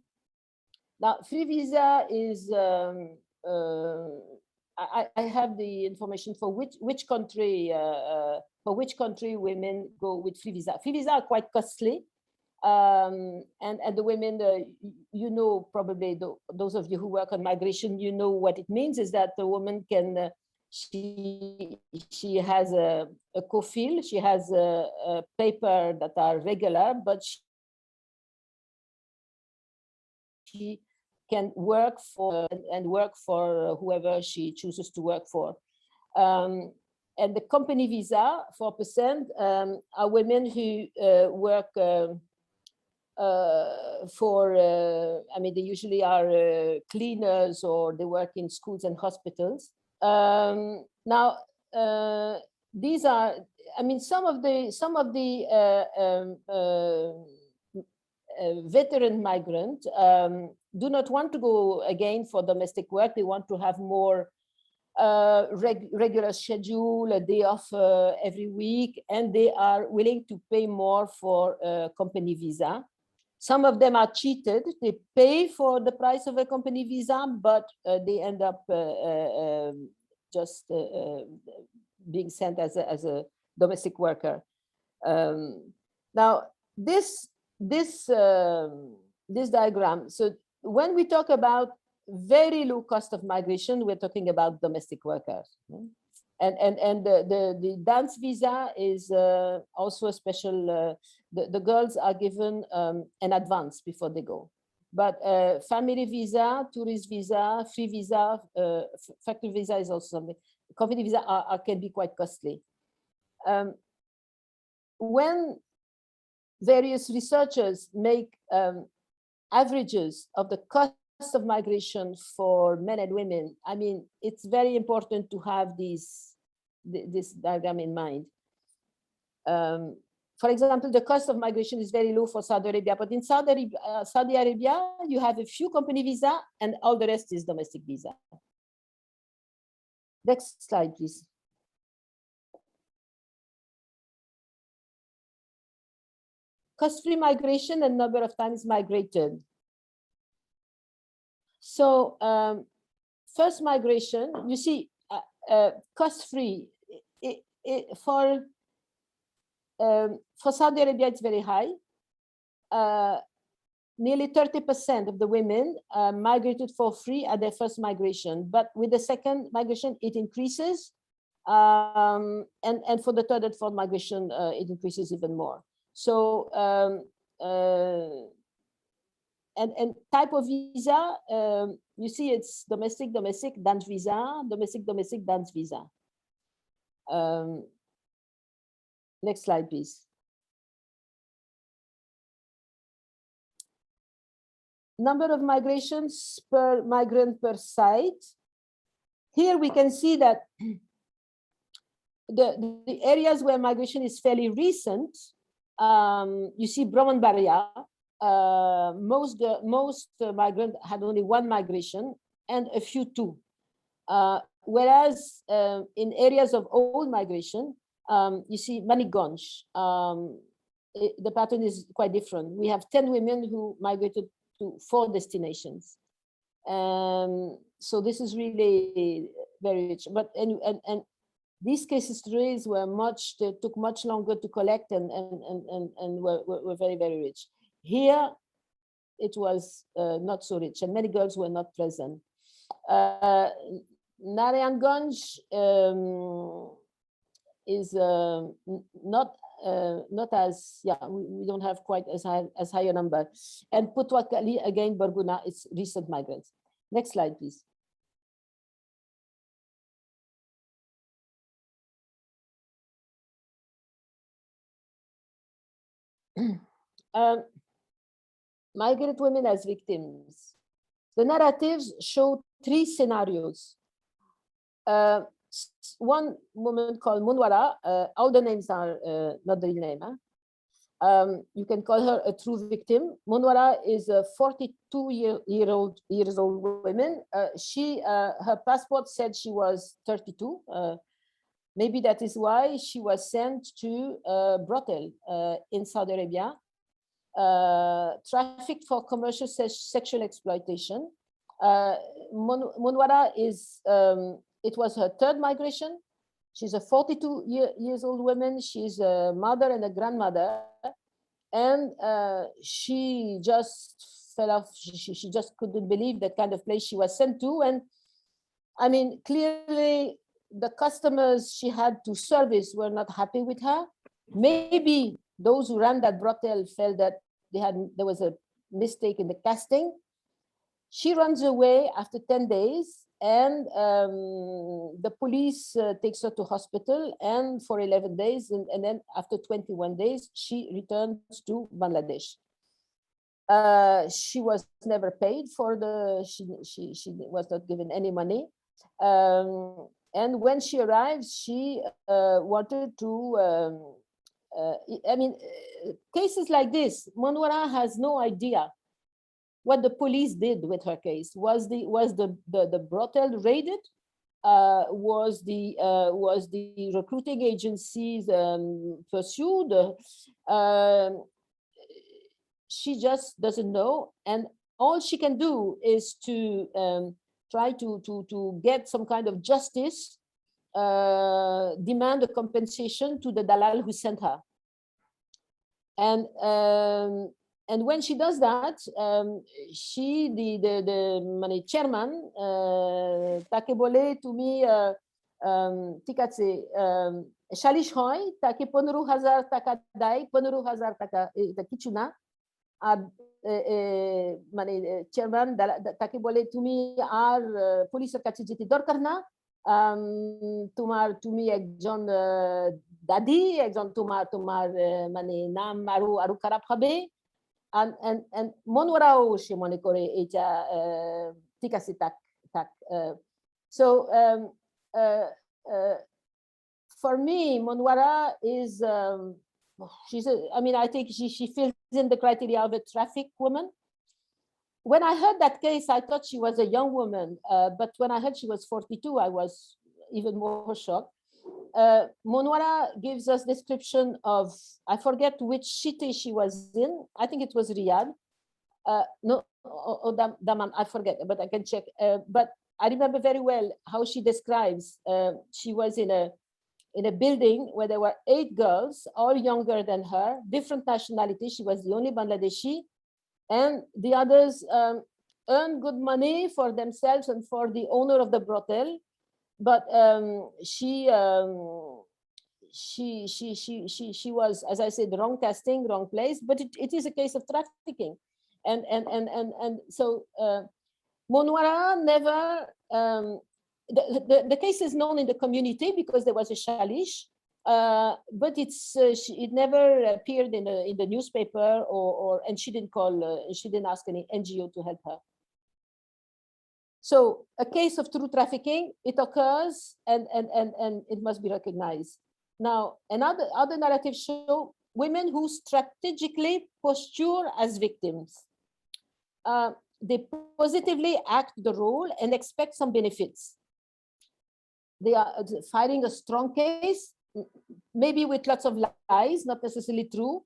Now, free visa is, I have the information for which country women go with free visa. Free visa are quite costly. And the women, you know, probably those of you who work on migration, you know what it means is that the woman can, she has a co-fill, she has a paper that are regular, but she can work for and work for whoever she chooses to work for. And the company visa, 4%, are women who work for, I mean, they usually are cleaners, or they work in schools and hospitals. Now, these are, I mean, some of the veteran migrant do not want to go again for domestic work. They want to have more regular schedule, a day off every week, and they are willing to pay more for a company visa. Some of them are cheated. They pay for the price of a company visa, but they end up just being sent as a domestic worker. Now, this diagram, so when we talk about very low cost of migration, we're talking about domestic workers. And the dance visa is also a special, the girls are given an advance before they go. But family visa, tourist visa, free visa, factory visa is also something. Company visa can be quite costly. When various researchers make averages of the cost of migration for men and women, I mean, it's very important to have this diagram in mind. For example, the cost of migration is very low for Saudi Arabia, but in Saudi Arabia, you have a few company visa and all the rest is domestic visa. Next slide, please. Cost-free migration and number of times migrated. So first migration, you see, cost-free for Saudi Arabia, it's very high. Nearly 30% of the women migrated for free at their first migration, but with the second migration, it increases. And for the third and fourth migration, it increases even more. So, and type of visa, you see it's domestic, dance visa, domestic, dance visa. Next slide, please. Number of migrations per migrant per site. Here we can see that the areas where migration is fairly recent, you see Brahmanbaria, most migrants had only one migration and a few two. Whereas in areas of old migration, you see Manikganj, the pattern is quite different. We have 10 women who migrated to 4 destinations. So this is really very rich. But and these case histories were they took much longer to collect and were very, very rich. Here, it was not so rich, and many girls were not present. Narayanganj is not as, we don't have quite as high a number. And Putwakali, again, Barguna, it's recent migrants. Next slide, please. Migrant women as victims. The narratives show three scenarios. One woman called Munwara, all the names are not the real name. You can call her a true victim. Munwara is a 42-year-old woman. Her passport said she was 32. Maybe that is why she was sent to a brothel in Saudi Arabia, trafficked for commercial sexual exploitation. Munwara is, it was her third migration. She's a 42-year-old woman. She's a mother and a grandmother. And she just fell off. She just couldn't believe that kind of place she was sent to. And I mean, clearly the customers she had to service were not happy with her. Maybe those who ran that brothel felt that there was a mistake in the casting. She runs away after 10 days, and the police takes her to hospital, and for 11 days, and then after 21 days, she returns to Bangladesh. She was never paid for she was not given any money. And when she arrived, she wanted to, cases like this, Munwara has no idea what the police did with her case. Was the brothel raided? Was the recruiting agencies pursued? She just doesn't know, and all she can do is to try to get some kind of justice, demand a compensation to the dalal who sent her. And when she does that, the chairman, take bole tumi tikatse shalish hoy take 15,000 taka dai 15,000 taka kichuna মানে chairman তাকে বলে তুমি আর পুলিশের কাছে যেতে দরকার না, তুমি একজন দাদি, একজন তোমার মানে নাম আরো খারাপ হবে। and মনওয়ারাও সে মনে করে এটা ঠিক আছে থাক। So for me, Munwara is I think she fills in the criteria of a traffic woman. When I heard that case, I thought she was a young woman, but when I heard she was 42, I was even more shocked. Munwara gives us description of, I forget which city she was in. I think it was Riyadh. Daman, I forget, but I can check. But I remember very well how she describes. She was in a building where there were 8 girls, all younger than her, different nationalities. She was the only Bangladeshi, and the others earned good money for themselves and for the owner of the brothel. But she was, as I said, the wrong casting, wrong place. But it is a case of trafficking, and so Munwara never. The case is known in the community because there was a shalish, but it never appeared in the newspaper, and she didn't call. She didn't ask any NGO to help her. So a case of true trafficking, it occurs, and it must be recognized. Now, other narratives show women who strategically posture as victims. They positively act the role and expect some benefits. They are fighting a strong case, maybe with lots of lies, not necessarily true,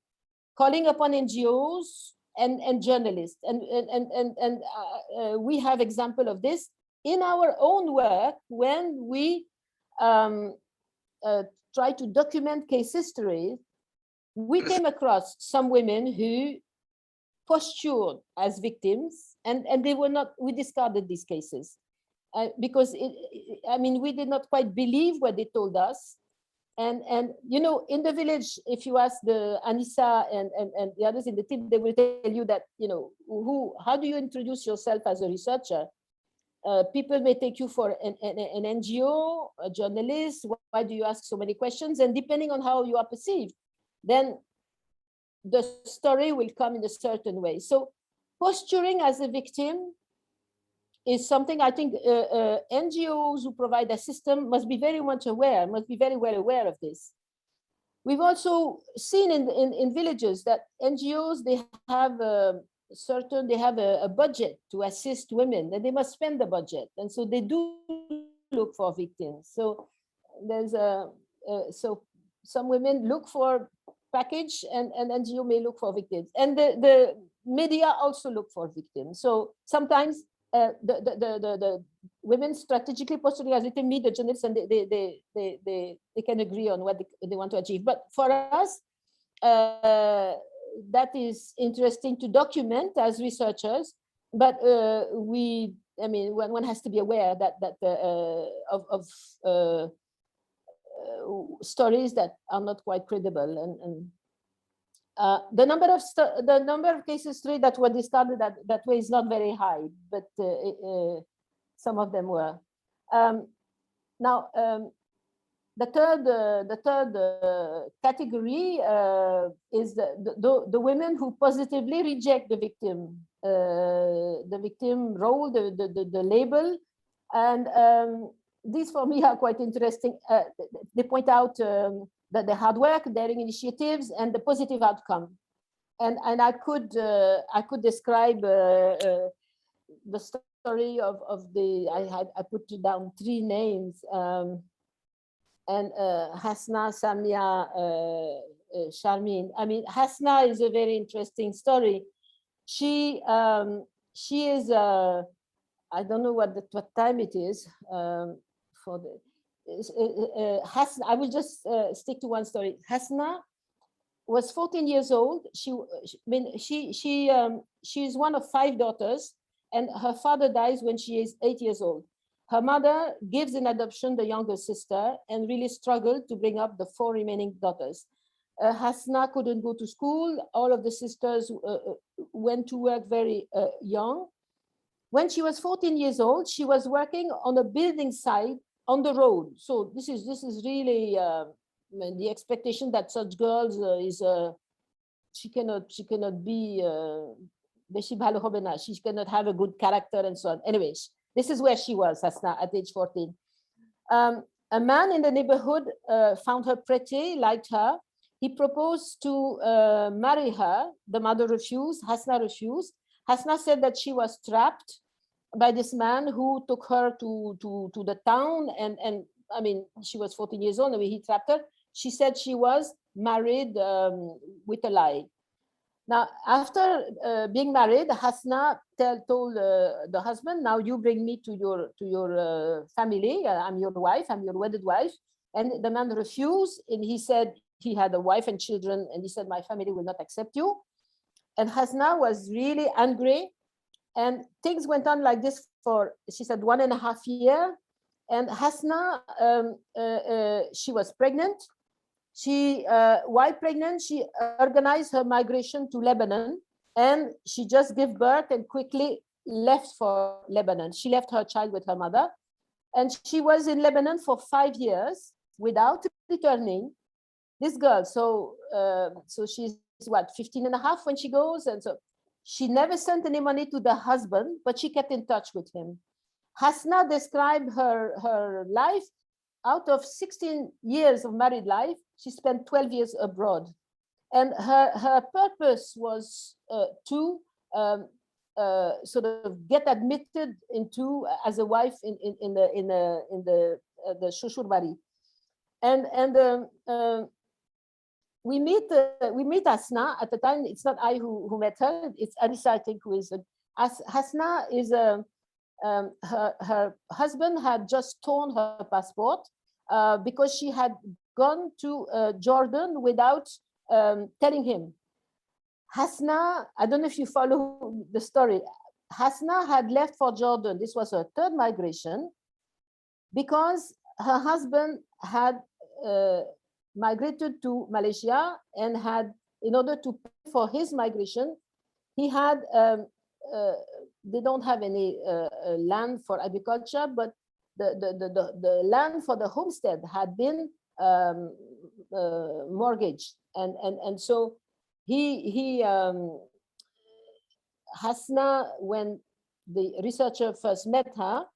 calling upon NGOs and journalists. And we have example of this in our own work when we try to document case history, we came across some women who postured as victims, and they were not, we discarded these cases because we did not quite believe what they told us. And you know, in the village, if you ask the Anissa and the others in the team, they will tell you that, you know, how do you introduce yourself as a researcher? People may take you for an NGO, a journalist. Why do you ask so many questions? And depending on how you are perceived, then the story will come in a certain way. So posturing as a victim is something I think NGOs who provide assistance must be very much aware, must be very well aware of this. We've also seen in villages that NGOs, they have a budget to assist women, and they must spend the budget. And so they do look for victims. So there's so some women look for package, and NGO may look for victims. And the media also look for victims. So sometimes the women strategically posturing as victims meet the journalists, and they can agree on what they want to achieve. But for us, that is interesting to document as researchers. But one has to be aware of stories that are not quite credible, and the number of cases that were discarded that way is not very high, but some of them were. Now, the third category is the women who positively reject the victim role, the label, and these for me are quite interesting. They point out that the hard work, daring initiatives, and the positive outcome. And I could describe the story of I put down 3 names, and Hasna, Samia, Sharmin. I mean, Hasna is a very interesting story. She is I don't know what time it is for the. Hasna, I will just stick to one story. Hasna was 14 years old. She is one of 5 daughters, and her father dies when she is 8 years old. Her mother gives in adoption the younger sister and really struggled to bring up the 4 remaining daughters. Hasna couldn't go to school. All of the sisters went to work very young. When she was 14 years old, she was working on a building site on the road. So this is really the expectation that such girls she cannot be she cannot have a good character and so on. Anyways, this is where she was, Hasna, at age 14. A man in the neighborhood found her pretty, liked her. He proposed to marry her. The mother refused. Hasna refused. Hasna said that she was trapped by this man who took her to the town, and I mean, she was 14 years old, and he trapped her. She said she was married with a lie. Now, after being married, Hasna told the husband, "Now you bring me to your family. I'm your wife. I'm your wedded wife." And the man refused, and he said he had a wife and children, and he said, "My family will not accept you." And Hasna was really angry. And things went on like this for, she said, 1.5 years. And Hasna, she was pregnant. While pregnant, she organized her migration to Lebanon, and she just gave birth and quickly left for Lebanon. She left her child with her mother, and she was in Lebanon for 5 years without returning. This girl, so she's what, 15.5 when she goes, and so she never sent any money to the husband, but she kept in touch with him. Hasna described her life. Out of 16 years of married life, she spent 12 years abroad, and her purpose was to sort of get admitted into as a wife in the Shushur Bari, and we meet Hasna at the time. It's not I who met her. It's Anissa, I think, who is. Hasna is her husband had just torn her passport because she had gone to Jordan without telling him. Hasna, I don't know if you follow the story. Hasna had left for Jordan. This was her third migration because her husband had migrated to Malaysia and had, in order to pay for his migration, he had, they don't have any land for agriculture, but the land for the homestead had been mortgaged. And so Hasna, when the researcher first met her,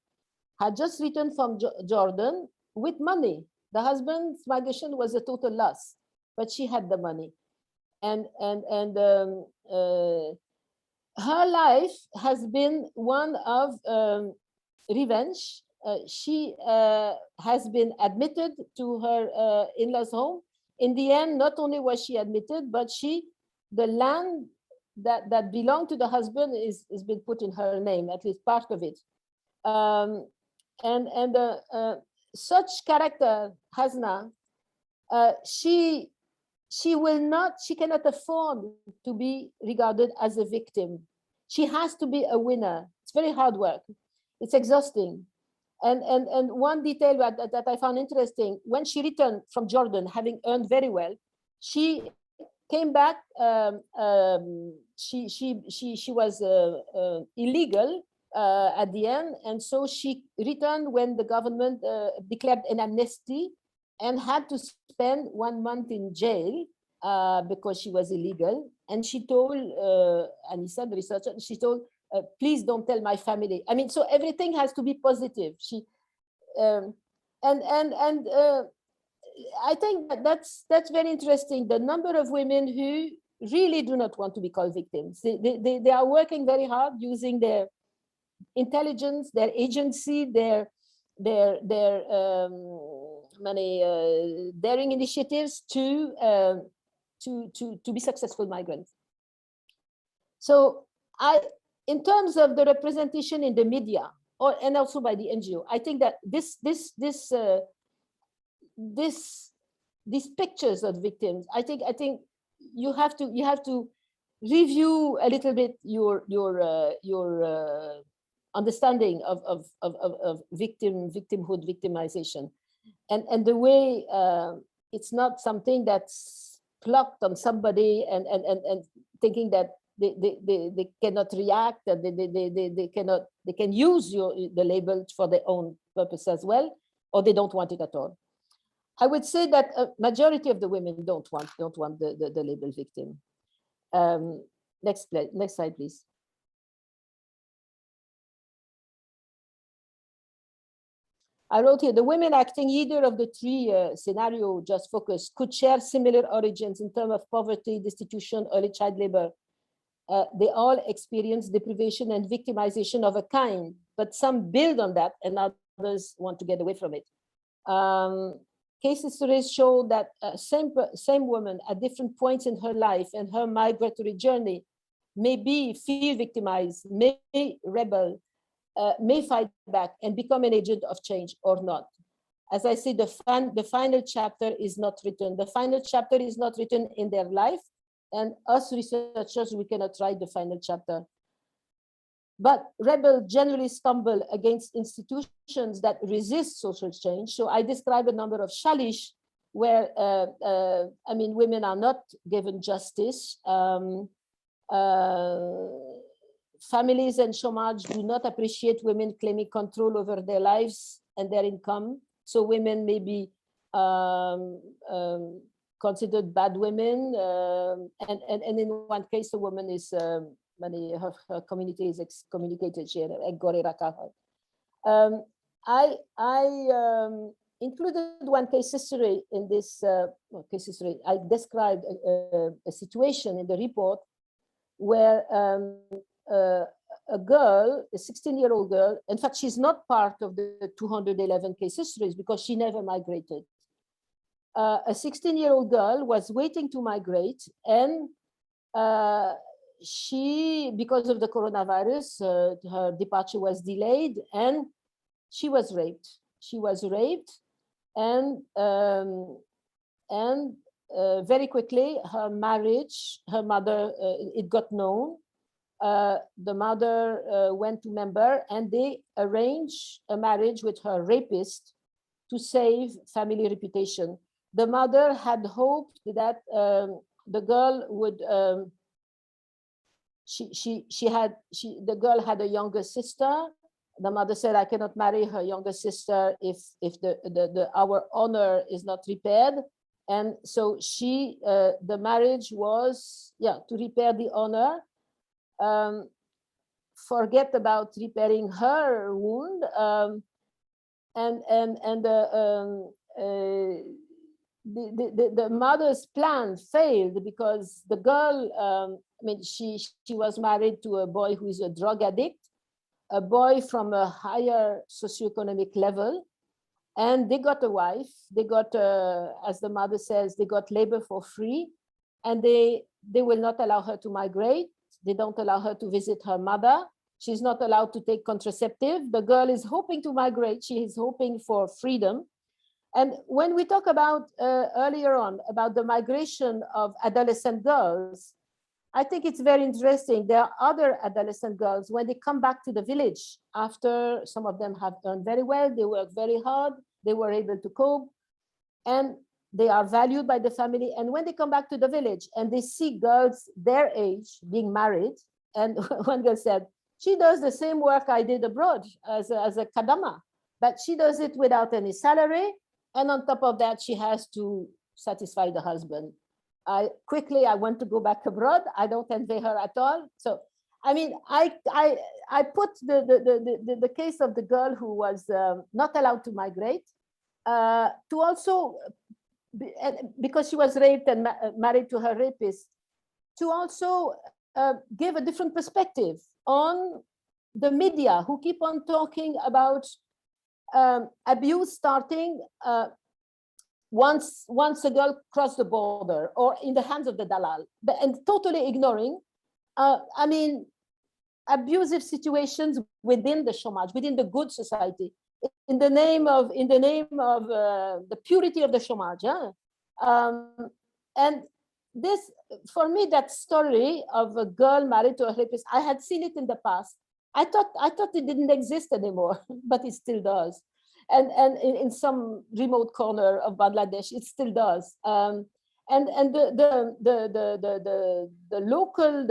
had just returned from Jordan with money. The husband's migration was a total loss, but she had the money. And her life has been one of revenge. She has been admitted to her in-laws' home. In the end, not only was she admitted, but the land that belonged to the husband is been put in her name, at least part of it. Such character, Hasna, she cannot afford to be regarded as a victim. She has to be a winner. It's very hard work. It's exhausting. And one detail that I found interesting, when she returned from Jordan, having earned very well, she came back. She was illegal at the end, and so she returned when the government declared an amnesty, and had to spend 1 month in jail because she was illegal. And she told Anissa, the researcher, she told, please don't tell my family. I mean, so everything has to be positive. I think that's very interesting. The number of women who really do not want to be called victims. They are working very hard using their intelligence, their agency, their many daring initiatives to be successful migrants. So in terms of the representation in the media, and also by the NGO, I think that these pictures of victims, I think you have to review a little bit your understanding of victimhood, victimization, and the way it's not something that's plucked on somebody and thinking that they cannot react, and they can use the label for their own purpose as well, or they don't want it at all. I would say that a majority of the women don't want the label victim. Next slide, please. I wrote here, the women acting either of the three scenario just focused could share similar origins in terms of poverty, destitution, early child labor. They all experience deprivation and victimization of a kind, but some build on that and others want to get away from it. Case histories show that same woman at different points in her life and her migratory journey may feel victimized, may rebel, may fight back and become an agent of change or not. As I say, the final chapter is not written. The final chapter is not written in their life, and us researchers, we cannot write the final chapter. But rebels generally stumble against institutions that resist social change. So I describe a number of shalish where, I mean, women are not given justice. Families and chômage do not appreciate women claiming control over their lives and their income. So women may be considered bad women. And in one case, a woman is, her community is excommunicated. I included one case history in this case history. I described a situation in the report where a girl, a 16-year-old girl, in fact, she's not part of the 211 case histories because she never migrated. A 16-year-old girl was waiting to migrate, and she, because of the coronavirus, her departure was delayed, and she was raped. She was raped, and very quickly her marriage, her mother, it got known. The mother went to member, and they arranged a marriage with her rapist to save family reputation. The mother had hoped that the girl would. The girl had a younger sister. The mother said, "I cannot marry her younger sister if our honor is not repaired." And so the marriage was, to repair the honor. Forget about repairing her wound, the mother's plan failed because the girl, she was married to a boy who is a drug addict, a boy from a higher socioeconomic level, and they got a wife. They got, as the mother says, they got labor for free, and they will not allow her to migrate. They don't allow her to visit her mother. She's not allowed to take contraceptive. The girl is hoping to migrate. She is hoping for freedom. And when we talk about earlier on about the migration of adolescent girls, I think it's very interesting. There are other adolescent girls, when they come back to the village, after some of them have done very well, they work very hard, they were able to cope, and they are valued by the family. And when they come back to the village and they see girls their age being married, and one girl said, "She does the same work I did abroad as a kadama, but she does it without any salary. And on top of that, she has to satisfy the husband." I want to go back abroad. I don't envy her at all. So, I mean, I put the case of the girl who was not allowed to migrate to also, because she was raped and married to her rapist, to also give a different perspective on the media, who keep on talking about abuse starting once a girl crossed the border or in the hands of the dalal, and totally ignoring, abusive situations within the shomaj, within the good society, in the name of the purity of the shomaj. And this, for me, that story of a girl married to a rapist, I had seen it in the past. I thought it didn't exist anymore, but it still does. And in some remote corner of Bangladesh, it still does. And the local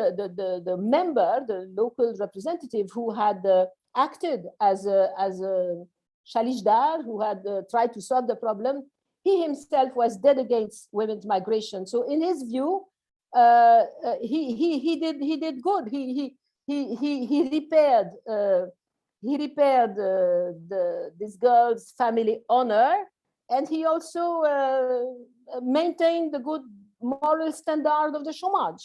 member, the local representative who had acted as a shalishdar, who had tried to solve the problem, he himself was dead against women's migration. So in his view, he did good. He repaired this girl's family honor, and he also maintained the good moral standard of the shomaj.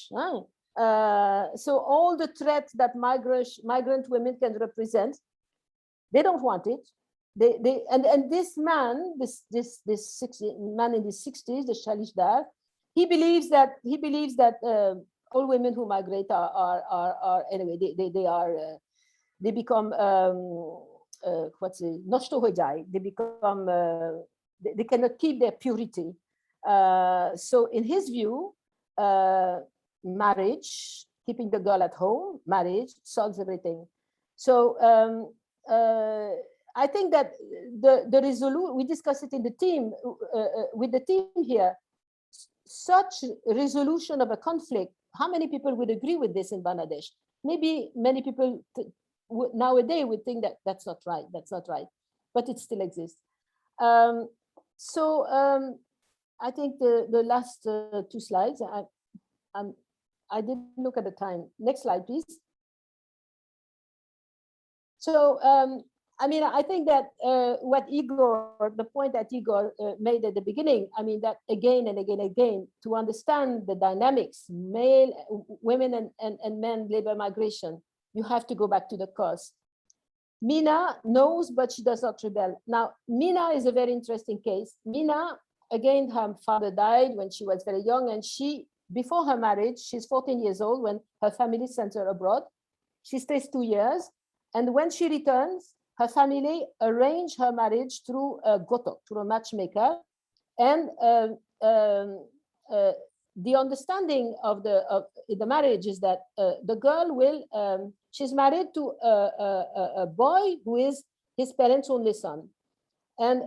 So all the threats that migrant women can represent, they don't want it. And this man, this man in his 60s, the shalishdar, he believes that all women who migrate are anyway, they become noshto ho jai. They become they cannot keep their purity. So in his view, marriage, keeping the girl at home, marriage solves everything. So I think that the resolution, we discussed it in the team, with the team here, such resolution of a conflict, how many people would agree with this in Bangladesh? Maybe many people nowadays would think that that's not right, but it still exists. So I think the last two slides, I didn't look at the time. Next slide, please. So, I think that what Igor, the point that Igor made at the beginning, that again and again, to understand the dynamics, women and men labor migration, you have to go back to the cause. Mina knows, but she does not rebel. Now, Mina is a very interesting case. Mina, again, her father died when she was very young, and before her marriage, she's 14 years old when her family sent her abroad. She stays 2 years. And when she returns, her family arranged her marriage through a goto, through a matchmaker, and the understanding of the marriage is that the girl will, she's married to a boy who is his parents' only son. And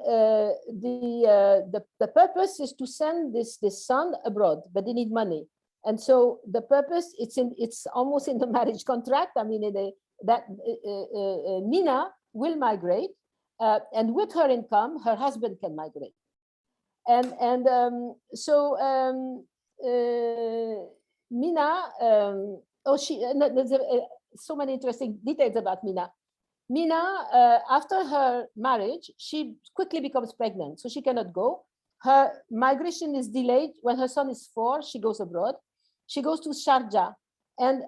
the purpose is to send this son abroad, but they need money. And so the purpose, it's almost in the marriage contract. I mean, Mina will migrate, and with her income, her husband can migrate. Mina, there's so many interesting details about Mina. Mina, after her marriage, she quickly becomes pregnant, so she cannot go. Her migration is delayed. When her son is 4, she goes abroad. She goes to Sharjah, and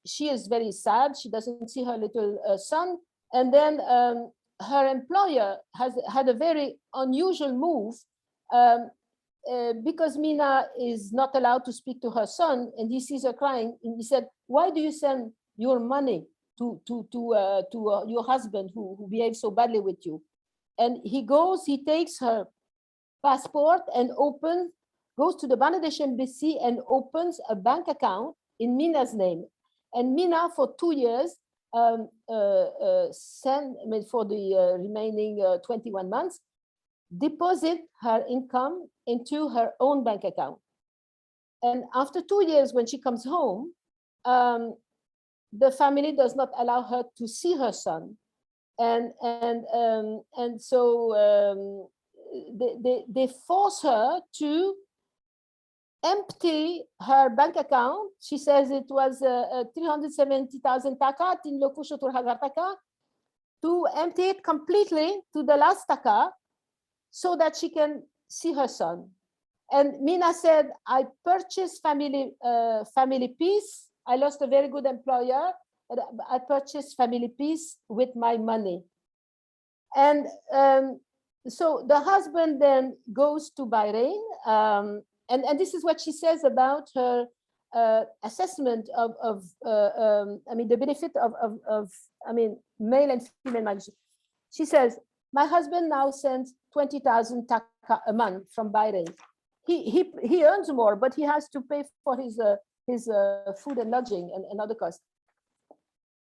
she is very sad. She doesn't see her little son. And then her employer had a very unusual move, because Mina is not allowed to speak to her son, and he sees her crying, and he said, "Why do you send your money to your husband who behaves so badly with you?" And he takes her passport and goes to the Bangladesh embassy and opens a bank account in Mina's name. And Mina, for 2 years, for the remaining 21 months, deposit her income into her own bank account. And after 2 years, when she comes home, the family does not allow her to see her son. And so they force her to empty her bank account. She says it was 370,000 taka, 3,70,000 taka, to empty it completely to the last taka so that she can see her son. And Mina said, "I purchased family peace. I lost a very good employer. I purchased family peace with my money." And so the husband then goes to Bahrain. And this is what she says about her assessment of the benefit of male and female migration. She says, "My husband now sends 20,000 taka a month from Bahrain. He earns more, but he has to pay for his food and lodging and other costs.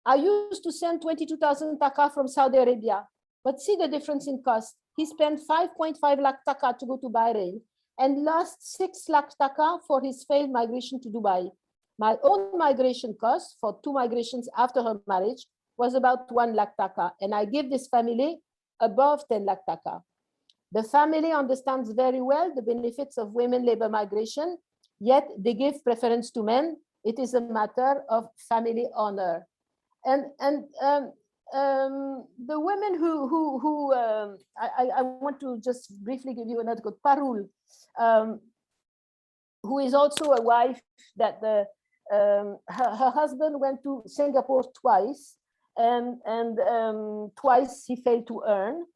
I used to send 22,000 taka from Saudi Arabia, but see the difference in cost. He spent 5.5 lakh taka to go to Bahrain and lost 6 lakh taka for his failed migration to Dubai. My own migration cost for 2 migrations after her marriage was about 1 lakh taka, and I give this family above 10 lakh taka. The family understands very well the benefits of women labor migration, yet they give preference to men. It is a matter of family honor." And the women who I want to just briefly give you another quote. Parul, who is also a wife that her husband went to Singapore twice, and twice he failed to earn.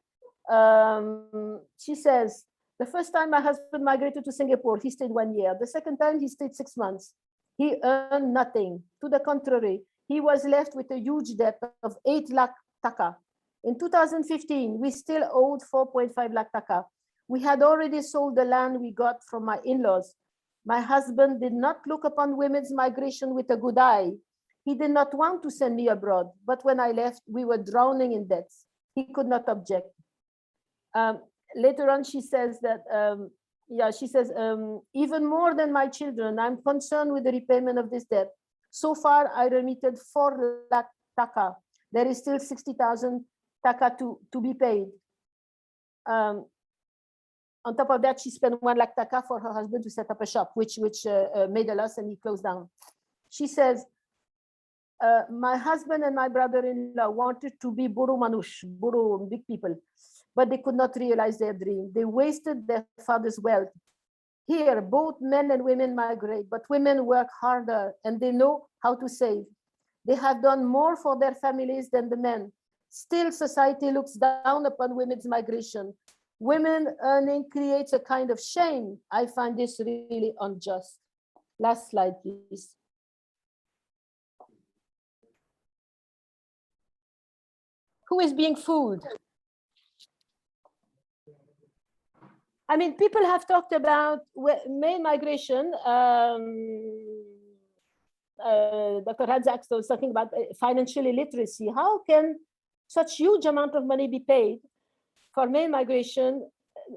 She says, "The first time my husband migrated to Singapore, he stayed 1 year. The second time he stayed 6 months. He earned nothing. To the contrary, he was left with a huge debt of 8 lakh taka. In 2015, we still owed 4.5 lakh taka. We had already sold the land we got from my in-laws. My husband did not look upon women's migration with a good eye. He did not want to send me abroad, but when I left, we were drowning in debts. He could not object." Later on, she says that, "Even more than my children, I'm concerned with the repayment of this debt. So far, I remitted 4 lakh taka. There is still 60,000 taka to be paid. On top of that, she spent 1 lakh taka for her husband to set up a shop, which made a loss and he closed down." She says, "My husband and my brother-in-law wanted to be Buru Manush, Buru big people, but they could not realize their dream. They wasted their father's wealth. Here, both men and women migrate, but women work harder and they know how to save. They have done more for their families than the men. Still, society looks down upon women's migration. Women earning creates a kind of shame. I find this really unjust." Last slide, please. who is being fooled? I mean, people have talked about male migration. Dr. Radzak was talking about financial illiteracy. How can such huge amount of money be paid for male migration,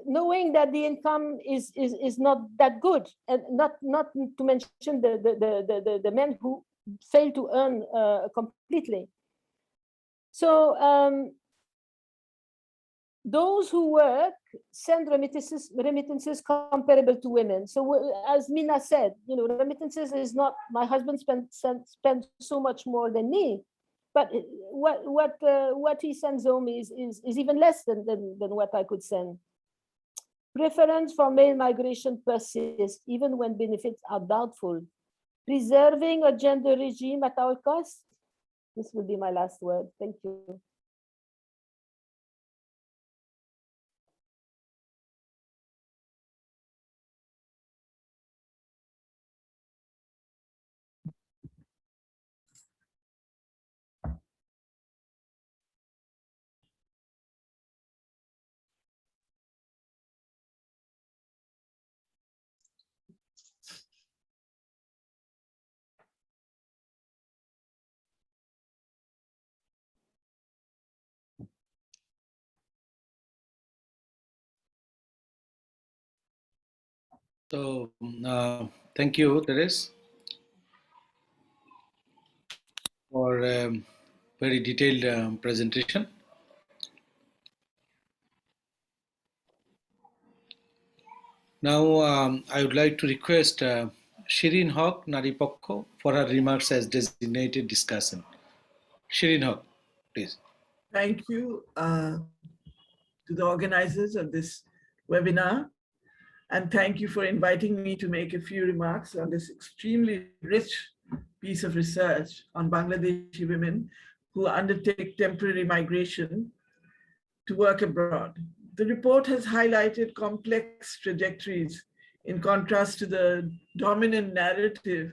knowing that the income is not that good, and not to mention the men who fail to earn completely. So those who work send remittances comparable to women. So as Mina said, you know, remittances is not, my husband spends so much more than me, but what he sends home is even less than what I could send. Preference for male migration persists even when benefits are doubtful. Preserving a gender regime at all costs. This will be my last word. Thank you. So thank you, Thérèse, for very detailed presentation. Now I would like to request Shireen Haq, Naripokkho, for her remarks as designated discussant. Shireen Haq, please. Thank you to the organizers of this webinar. And thank you for inviting me to make a few remarks on this extremely rich piece of research on Bangladeshi women who undertake temporary migration to work abroad. The report has highlighted complex trajectories in contrast to the dominant narrative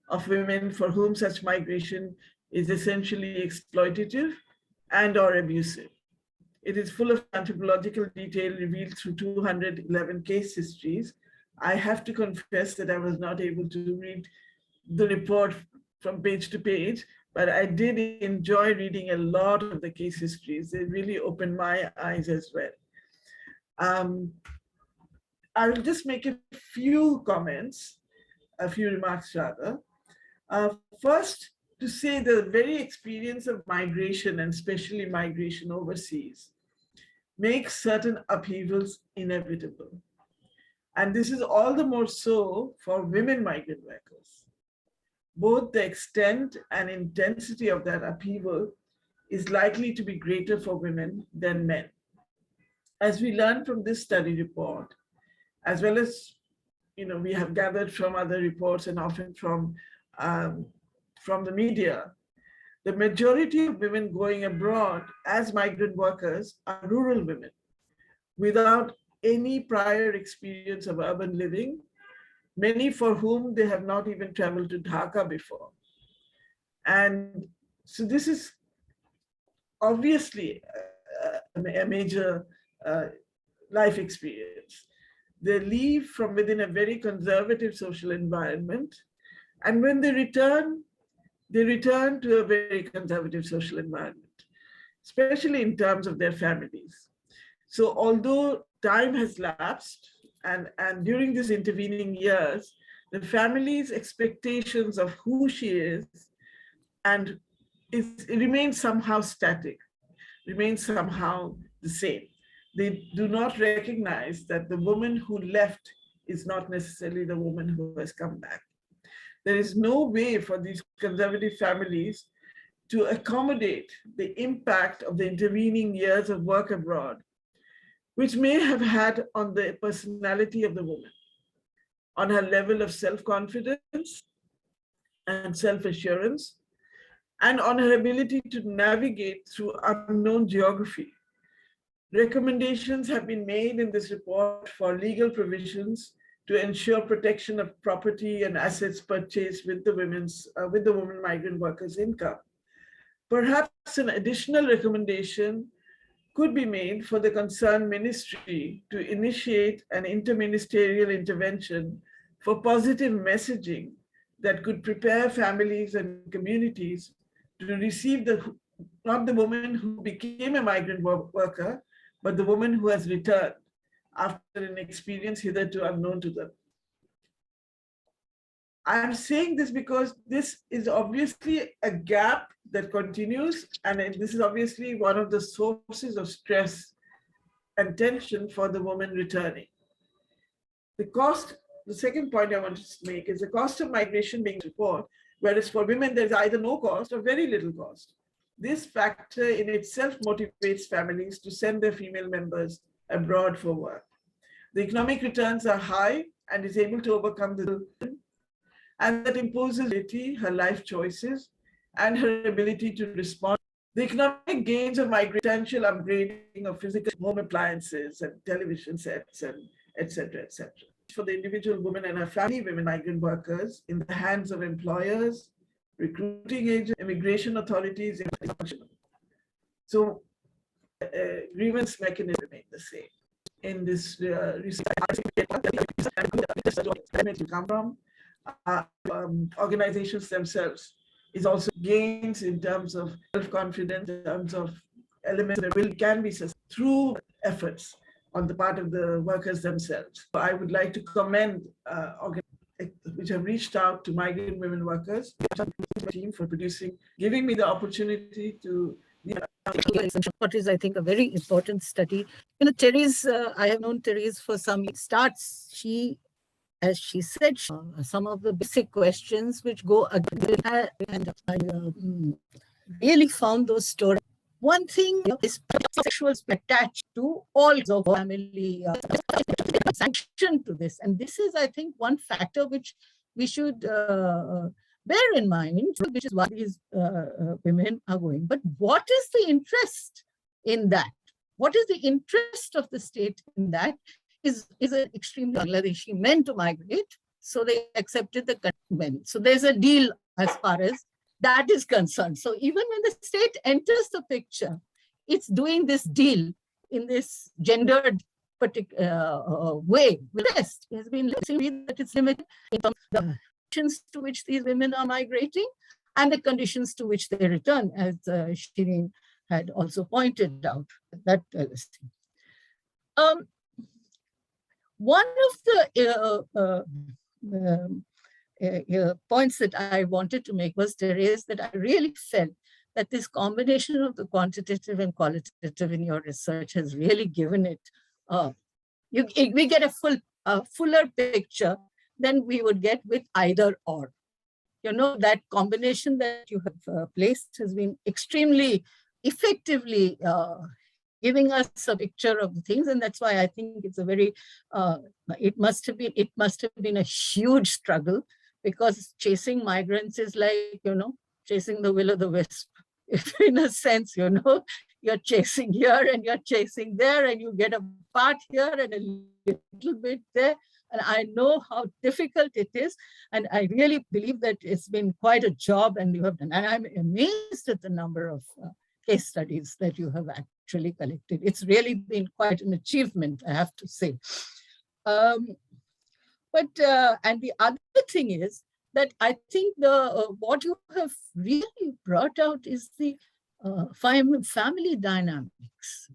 of women for whom such migration is essentially exploitative and or abusive. It is full of anthropological detail revealed through 211 case histories. I have to confess that I was not able to read the report from page to page, but I did enjoy reading a lot of the case histories. They really opened my eyes as well. I will just make a few comments, a few remarks rather. First, to say the very experience of migration, and especially migration overseas, makes certain upheavals inevitable. And this is all the more so for women migrant workers. Both the extent and intensity of that upheaval is likely to be greater for women than men. As we learned from this study report, as well as we have gathered from other reports and often from the media, the majority of women going abroad as migrant workers are rural women without any prior experience of urban living, many for whom they have not even traveled to Dhaka before. And so this is obviously a major life experience. They leave from within a very conservative social environment, and when they return to a very conservative social environment, especially in terms of their families. So although time has lapsed, and during these intervening years, the family's expectations of who she is and it remains somehow static, remains somehow the same. They do not recognize that the woman who left is not necessarily the woman who has come back. There is no way for these conservative families to accommodate the impact of the intervening years of work abroad, which may have had on the personality of the woman, on her level of self-confidence and self-assurance, and on her ability to navigate through unknown geography. Recommendations have been made in this report for legal provisions to ensure protection of property and assets purchased with the women migrant workers' income. Perhaps an additional recommendation could be made for the concerned ministry to initiate an interministerial intervention for positive messaging that could prepare families and communities to receive not the woman who became a migrant worker, but the woman who has returned after an experience hitherto unknown to them. I'm saying this because this is obviously a gap that continues, and this is obviously one of the sources of stress and tension for the woman returning. The second point I wanted to make is the cost of migration being reported, whereas for women there's either no cost or very little cost. This factor in itself motivates families to send their female members abroad for work. The economic returns are high and is able to overcome the and that imposes her life choices and her ability to respond. The economic gains of potential upgrading of physical home appliances and television sets and etc. For the individual woman and her family, women migrant workers in the hands of employers, recruiting agents, immigration authorities. So grievance mechanism remain the same. In this come from organizations themselves is also gains in terms of self-confidence, in terms of elements that can be sustained through efforts on the part of the workers themselves. So I would like to commend which have reached out to migrant women workers team for giving me the opportunity to. What is, I think, a very important study. You know, Thérèse, I have known Thérèse for some starts. As she said, some of the basic questions which go against her, and I really found those stories. One thing is sexual attached to all of family sanction to this. And this is, I think, one factor which we should bear in mind, which is why these women are going. But what is the interest in that? What is the interest of the state in that? Is an extremely Bangladeshi men to migrate, so they accepted the men. So there's a deal as far as that is concerned. So even when the state enters the picture, it's doing this deal in this gendered way. With this, it has been that it's limited in terms of the conditions to which these women are migrating and the conditions to which they return, as Shireen had also pointed out. That one of the points that I wanted to make was, Thérèse, that I really felt that this combination of the quantitative and qualitative in your research has really given it, we get a fuller picture than we would get with either or. You know, that combination that you have placed has been extremely effectively giving us a picture of the things, and that's why I think it's a very, it must have been a huge struggle, because chasing migrants is like, you know, chasing the will o' the wisp. In a sense, you know, you're chasing here and you're chasing there, and you get a part here and a little bit there. And I know how difficult it is, and I really believe that it's been quite a job, and you have done. And I'm amazed at the number of case studies that you have actually collected. It's really been quite an achievement, I have to say. And the other thing is that I think what you have really brought out is the family dynamics,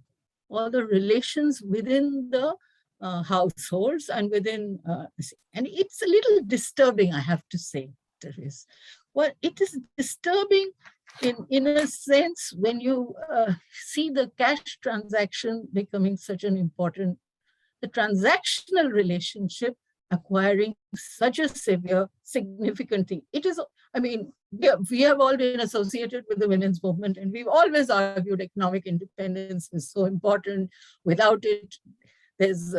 or the relations within the households and within, and it's a little disturbing, I have to say, Thérèse. Well, it is disturbing in a sense when you see the cash transaction becoming such an important, the transactional relationship acquiring such a significant thing. It is, I mean, we have all been associated with the women's movement, and we've always argued economic independence is so important. Without it, there's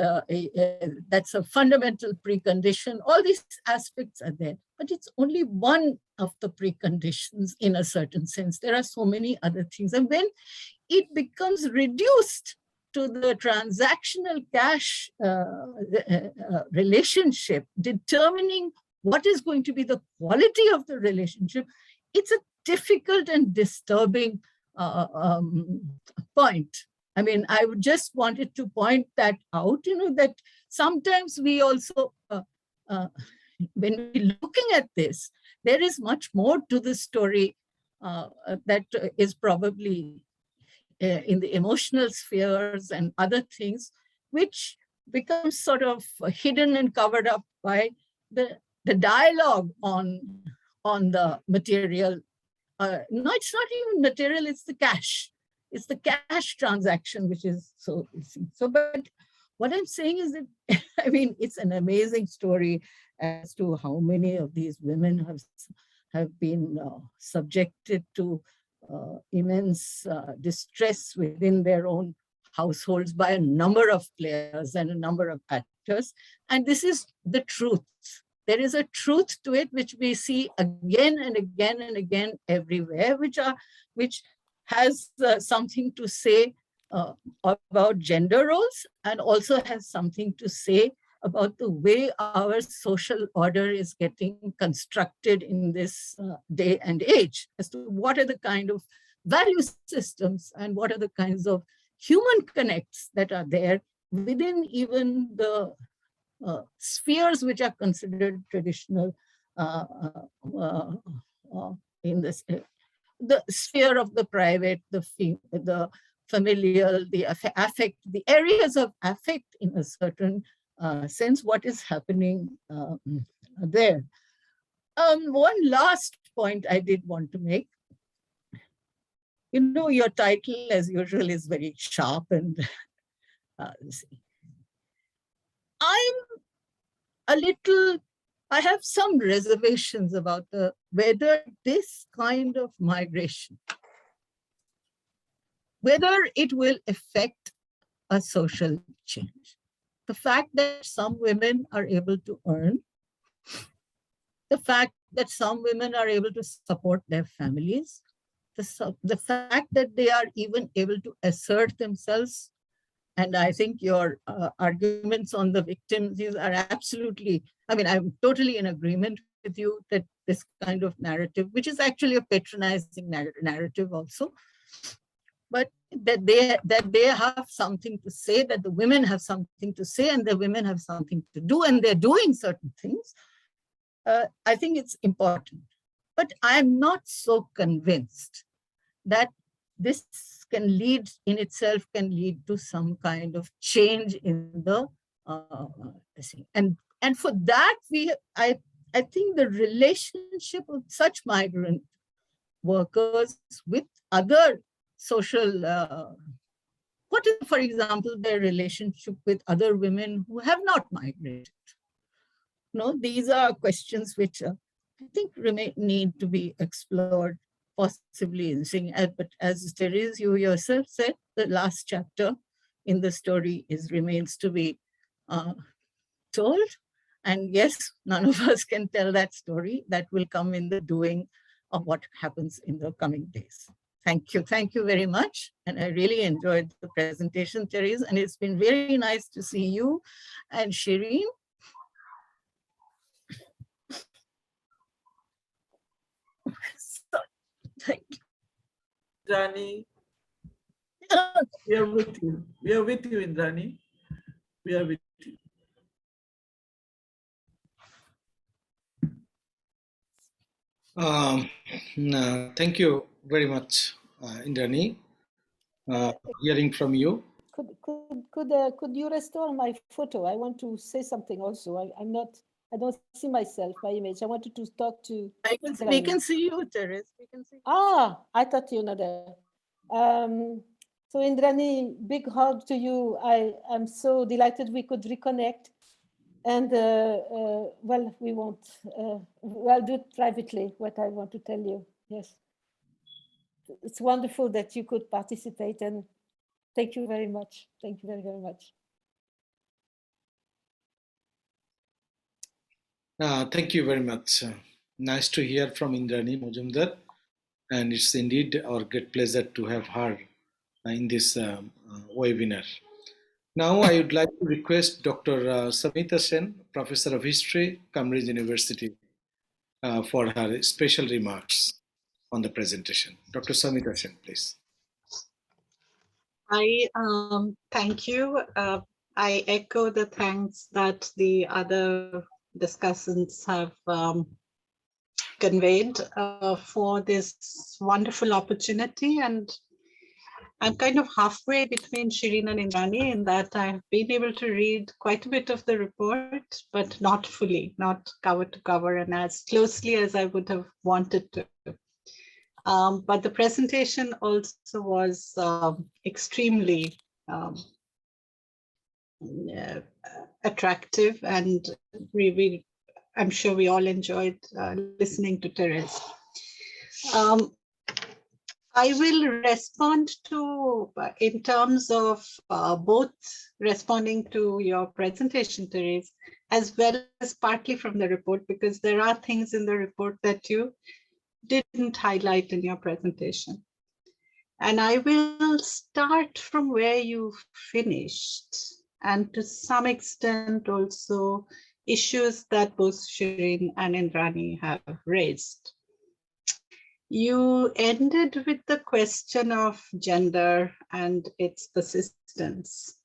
that's a fundamental precondition. All these aspects are there, but it's only one of the preconditions in a certain sense. There are so many other things. And when it becomes reduced to the transactional cash relationship, determining what is going to be the quality of the relationship, it's a difficult and disturbing point. I mean, I just wanted to point that out, that sometimes we also, when we're looking at this, there is much more to the story that is probably in the emotional spheres and other things, which becomes sort of hidden and covered up by the dialogue on the material. No, it's not even material, it's the cash. It's the cash transaction, which is so, but what I'm saying is that, I mean, it's an amazing story as to how many of these women have been subjected to immense distress within their own households by a number of players and a number of actors. And this is the truth. There is a truth to it, which we see again and again and again everywhere, which has something to say about gender roles, and also has something to say about the way our social order is getting constructed in this day and age, as to what are the kind of value systems and what are the kinds of human connects that are there within even the spheres which are considered traditional in this, the sphere of the private, the familial, the affect, the areas of affect in a certain sense, what is happening there. One last point I did want to make. Your title, as usual, is very sharp, and I have some reservations about whether this kind of migration, whether it will affect a social change. The fact that some women are able to earn, the fact that some women are able to support their families, the fact that they are even able to assert themselves. And I think your arguments on the victims are absolutely, I mean, I'm totally in agreement with you that this kind of narrative, which is actually a patronizing narrative also, but that they have something to say, that the women have something to say, and the women have something to do, and they're doing certain things. I think it's important. But I'm not so convinced that this can lead in itself, can lead to some kind of change in the and for that I think the relationship of such migrant workers with other social what is, for example, their relationship with other women who have not migrated. These are questions which I think need to be explored, possibly in seeing, but as Thérèse, you yourself said, the last chapter in the story remains to be told. And yes, none of us can tell that story. That will come in the doing of what happens in the coming days. Thank you. Thank you very much. And I really enjoyed the presentation, Thérèse, and it's been very nice to see you and Shireen. Thank you. Indrani, we are with you. We are with you, Indrani. We are with you. No, thank you very much, Indrani. Hearing from you. Could you restore my photo? I want to say something also. I don't see myself, my image. I wanted to talk to. We can see you, Thérèse. We can see you. I thought you know that. So Indrani, big hug to you. I am so delighted we could reconnect. And well, we won't. I'll do it privately. What I want to tell you. Yes, it's wonderful that you could participate, and thank you very much. Thank you very, very much. Thank you very much. Nice to hear from Indrani Mazumdar, and it's indeed our great pleasure to have her in this webinar. Now I would like to request Dr. Samita Sen, Professor of History, Cambridge University, for her special remarks on the presentation. Dr. Samita Sen, please. Thank you. I echo the thanks that the other discussants have conveyed for this wonderful opportunity. And I'm kind of halfway between Shireen and Indrani in that I've been able to read quite a bit of the report, but not fully, not cover to cover and as closely as I would have wanted to. But the presentation also was extremely attractive, and I'm sure we all enjoyed listening to Thérèse. I will respond to, in terms of both responding to your presentation, Thérèse, as well as partly from the report, because there are things in the report that you didn't highlight in your presentation. And I will start from where you finished, and to some extent also issues that both Shireen and Indrani have raised. You ended with the question of gender and its persistence.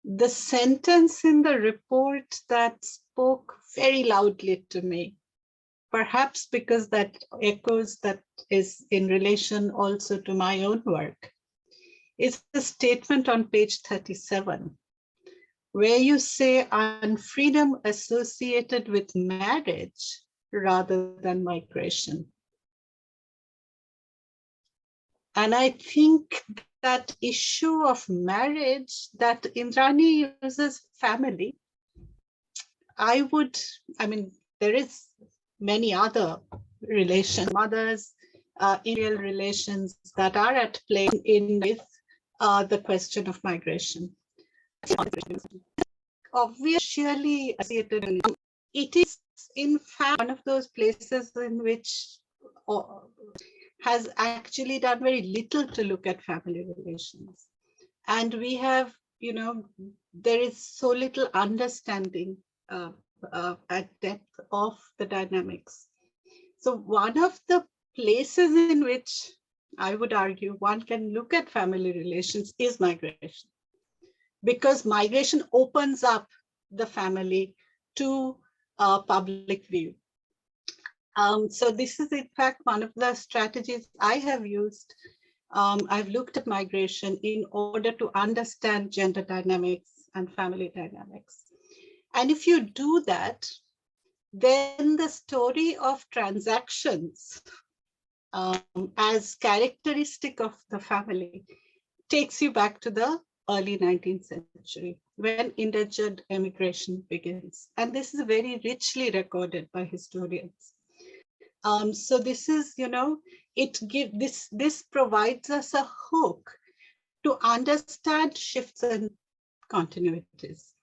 The sentence in the report that spoke very loudly to me, perhaps because that echoes that is in relation also to my own work, is a statement on page 37, where you say on freedom associated with marriage rather than migration. And I think that issue of marriage that Indrani uses family, I mean, there is many other relations, mothers, real relations that are at play in with the question of migration. Obviously, it is in fact one of those places in which has actually done very little to look at family relations. And we have, there is so little understanding at depth of the dynamics. So one of the places in which I would argue one can look at family relations is migration, because migration opens up the family to public view. So this is in fact one of the strategies I have used. I've looked at migration in order to understand gender dynamics and family dynamics. And if you do that, then the story of transactions as characteristic of the family takes you back to the early 19th century, when indentured emigration begins. And this is very richly recorded by historians. So this is, this provides us a hook to understand shifts and continuities.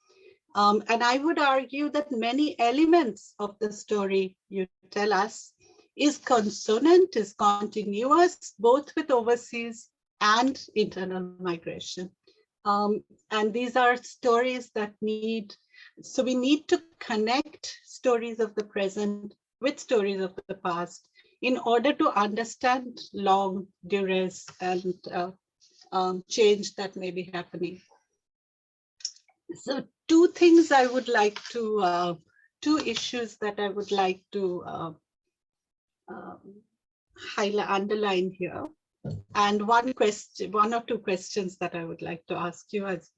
And I would argue that many elements of the story you tell us is consonant, is continuous, both with overseas and internal migration. And these are stories that so we need to connect stories of the present with stories of the past in order to understand long duress and change that may be happening. So two things I would like to, two issues that I would like to underline here. And one or two questions that I would like to ask you as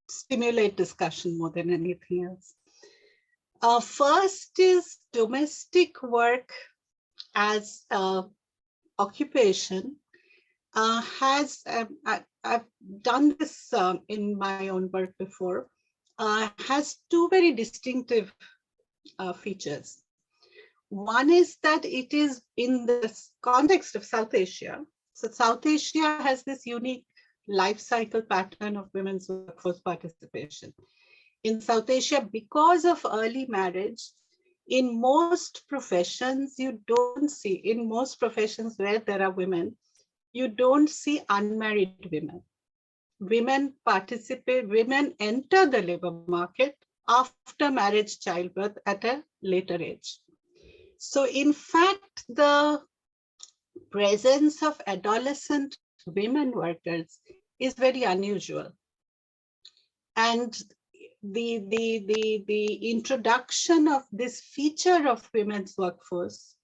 stimulate discussion more than anything else. First is domestic work as occupation I've done this in my own work before, has two very distinctive features. One is that it is in the context of South Asia. So South Asia has this unique life cycle pattern of women's workforce participation. In South Asia, because of early marriage, in most professions, you don't see, in most professions where there are women, you don't see unmarried women. Women participate, women enter the labor market after marriage, childbirth at a later age. So in fact, the presence of adolescent women workers is very unusual. And the introduction of this feature of women's workforce,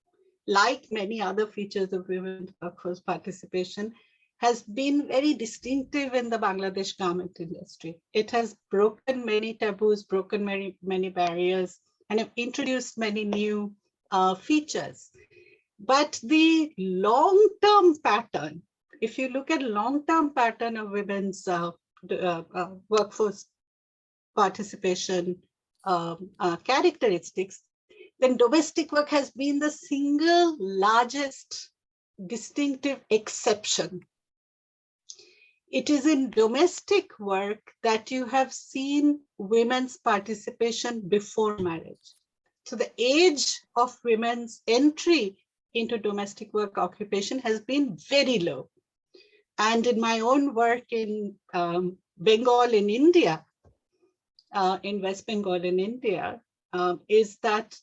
like many other features of women's workforce participation, has been very distinctive in the Bangladesh garment industry. It has broken many taboos, broken many barriers, and have introduced many new features. But the long-term pattern, if you look at long-term pattern of women's workforce participation characteristics, then domestic work has been the single largest distinctive exception. It is in domestic work that you have seen women's participation before marriage. So the age of women's entry into domestic work occupation has been very low. And in my own work in Bengal in India, in West Bengal in India, is that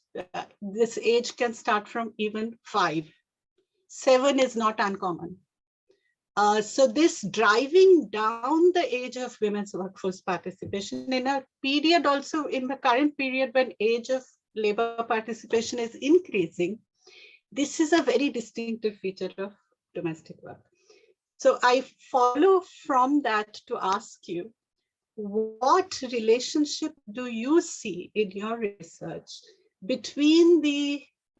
this age can start from even 5. 7 is not uncommon. So this driving down the age of women's workforce participation in a period also in the current period when age of labor participation is increasing, this is a very distinctive feature of domestic work. So I follow from that to ask you, what relationship do you see in your research between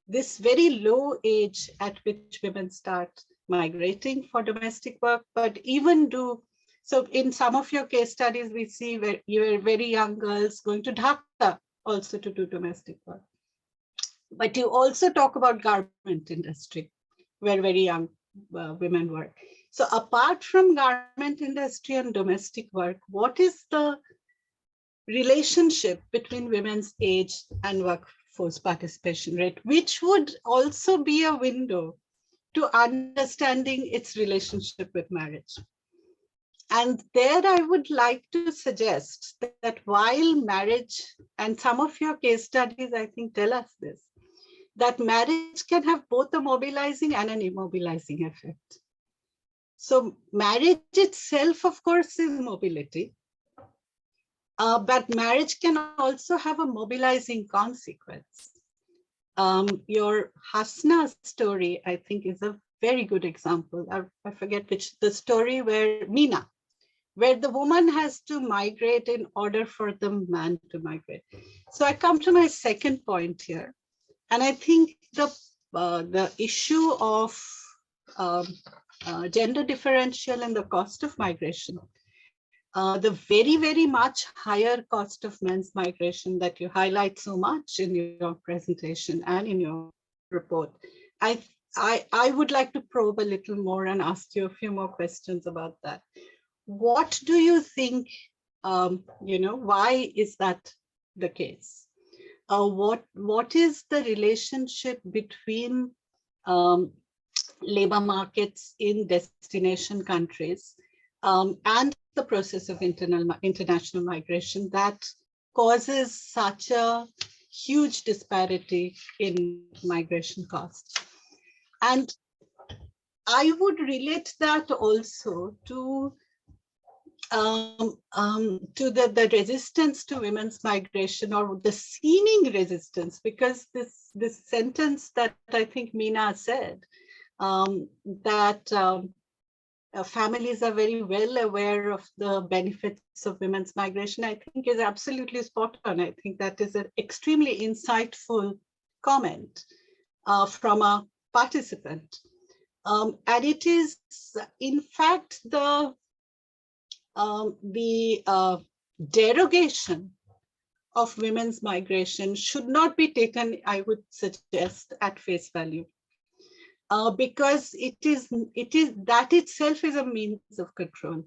this very low age at which women start migrating for domestic work, but even so in some of your case studies, we see where you were very young girls going to Dhaka also to do domestic work. But you also talk about garment industry, where very young women work. So apart from garment industry and domestic work, what is the relationship between women's age and workforce participation rate, which would also be a window to understanding its relationship with marriage? And there I would like to suggest that while marriage, and some of your case studies I think tell us this, that marriage can have both a mobilizing and an immobilizing effect. So marriage itself, of course, is mobility, but marriage can also have a mobilizing consequence. Your Hasna story, I think, is a very good example. I forget which, the story where Meena, where the woman has to migrate in order for the man to migrate. So I come to my second point here. And I think the issue of gender differential and the cost of migration, the very, very much higher cost of men's migration that you highlight so much in your presentation and in your report, I would like to probe a little more and ask you a few more questions about that. What do you think, why is that the case? What is the relationship between labor markets in destination countries and the process of international migration that causes such a huge disparity in migration costs? And I would relate that also to the resistance to women's migration, or the seeming resistance, because this sentence that I think Meena said, that families are very well aware of the benefits of women's migration, I think is absolutely spot on. I think that is an extremely insightful comment from a participant. And it is, in fact, the derogation of women's migration should not be taken, I would suggest, at face value, because it is that itself is a means of control.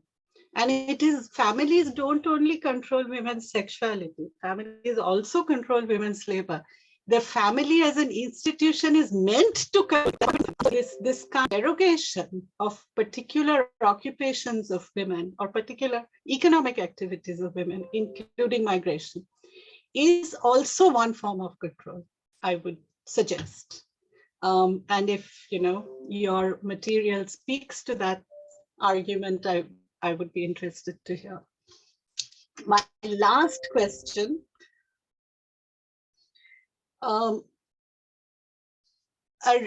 And it is, families don't only control women's sexuality, families also control women's labor. The family as an institution is meant to control this kind of derogation of particular occupations of women or particular economic activities of women, including migration, is also one form of control, I would suggest. And if your material speaks to that argument, I would be interested to hear. My last question.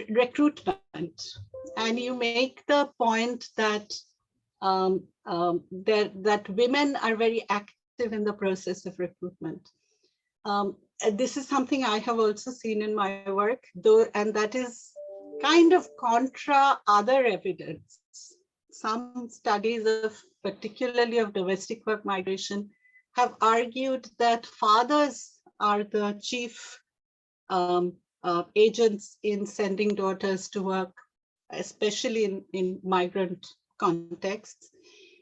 Recruitment, and you make the point that that women are very active in the process of recruitment. This is something I have also seen in my work, though, and that is kind of contra other evidence. Some studies of, particularly of domestic work migration, have argued that fathers are the chief agents in sending daughters to work, especially in migrant contexts.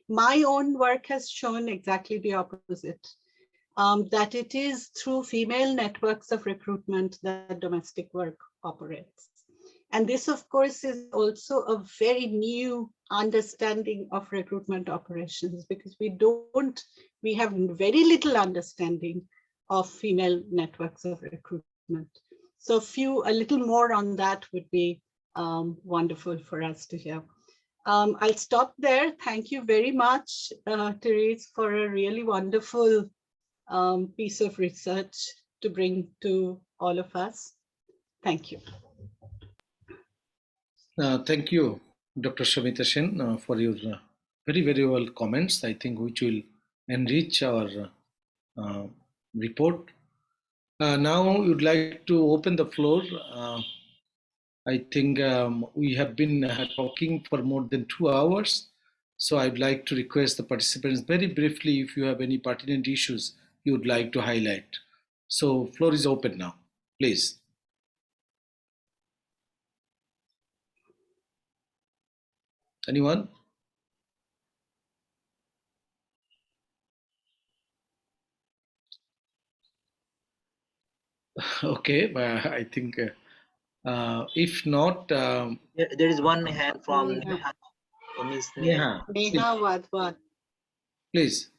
My own work has shown exactly the opposite, that it is through female networks of recruitment that domestic work operates. And this, of course, is also a very new understanding of recruitment operations, because we have very little understanding of female networks of recruitment. So a little more on that would be wonderful for us to hear. I'll stop there. Thank you very much, Thérèse, for a really wonderful piece of research to bring to all of us. Thank you. Thank you, Dr. Samita Sen, for your very, very well comments, I think, which will enrich our report. Now we would like to open the floor. I think we have been talking for more than 2 hours. So I'd like to request the participants very briefly if you have any pertinent issues you would like to highlight. So floor is open now, please. Anyone? Okay, I think if not, there is one hand from Neha. Neha Wadwad. Please.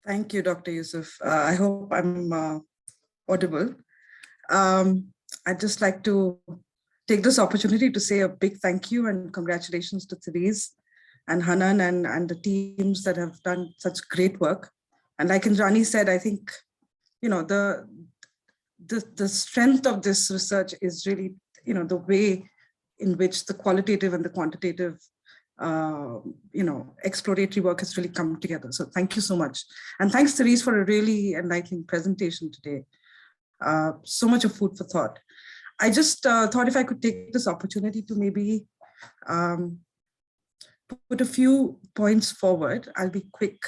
Thank you, Dr. Eusuf. I hope I'm audible. I'd just like to take this opportunity to say a big thank you and congratulations to Thérèse and Hanan and the teams that have done such great work. And like Indrani said, I think, the strength of this research is really, the way in which the qualitative and the quantitative, exploratory work has really come together. So thank you so much. And thanks, Thérèse, for a really enlightening presentation today. So much of food for thought. I just thought if I could take this opportunity to maybe put a few points forward. I'll be quick.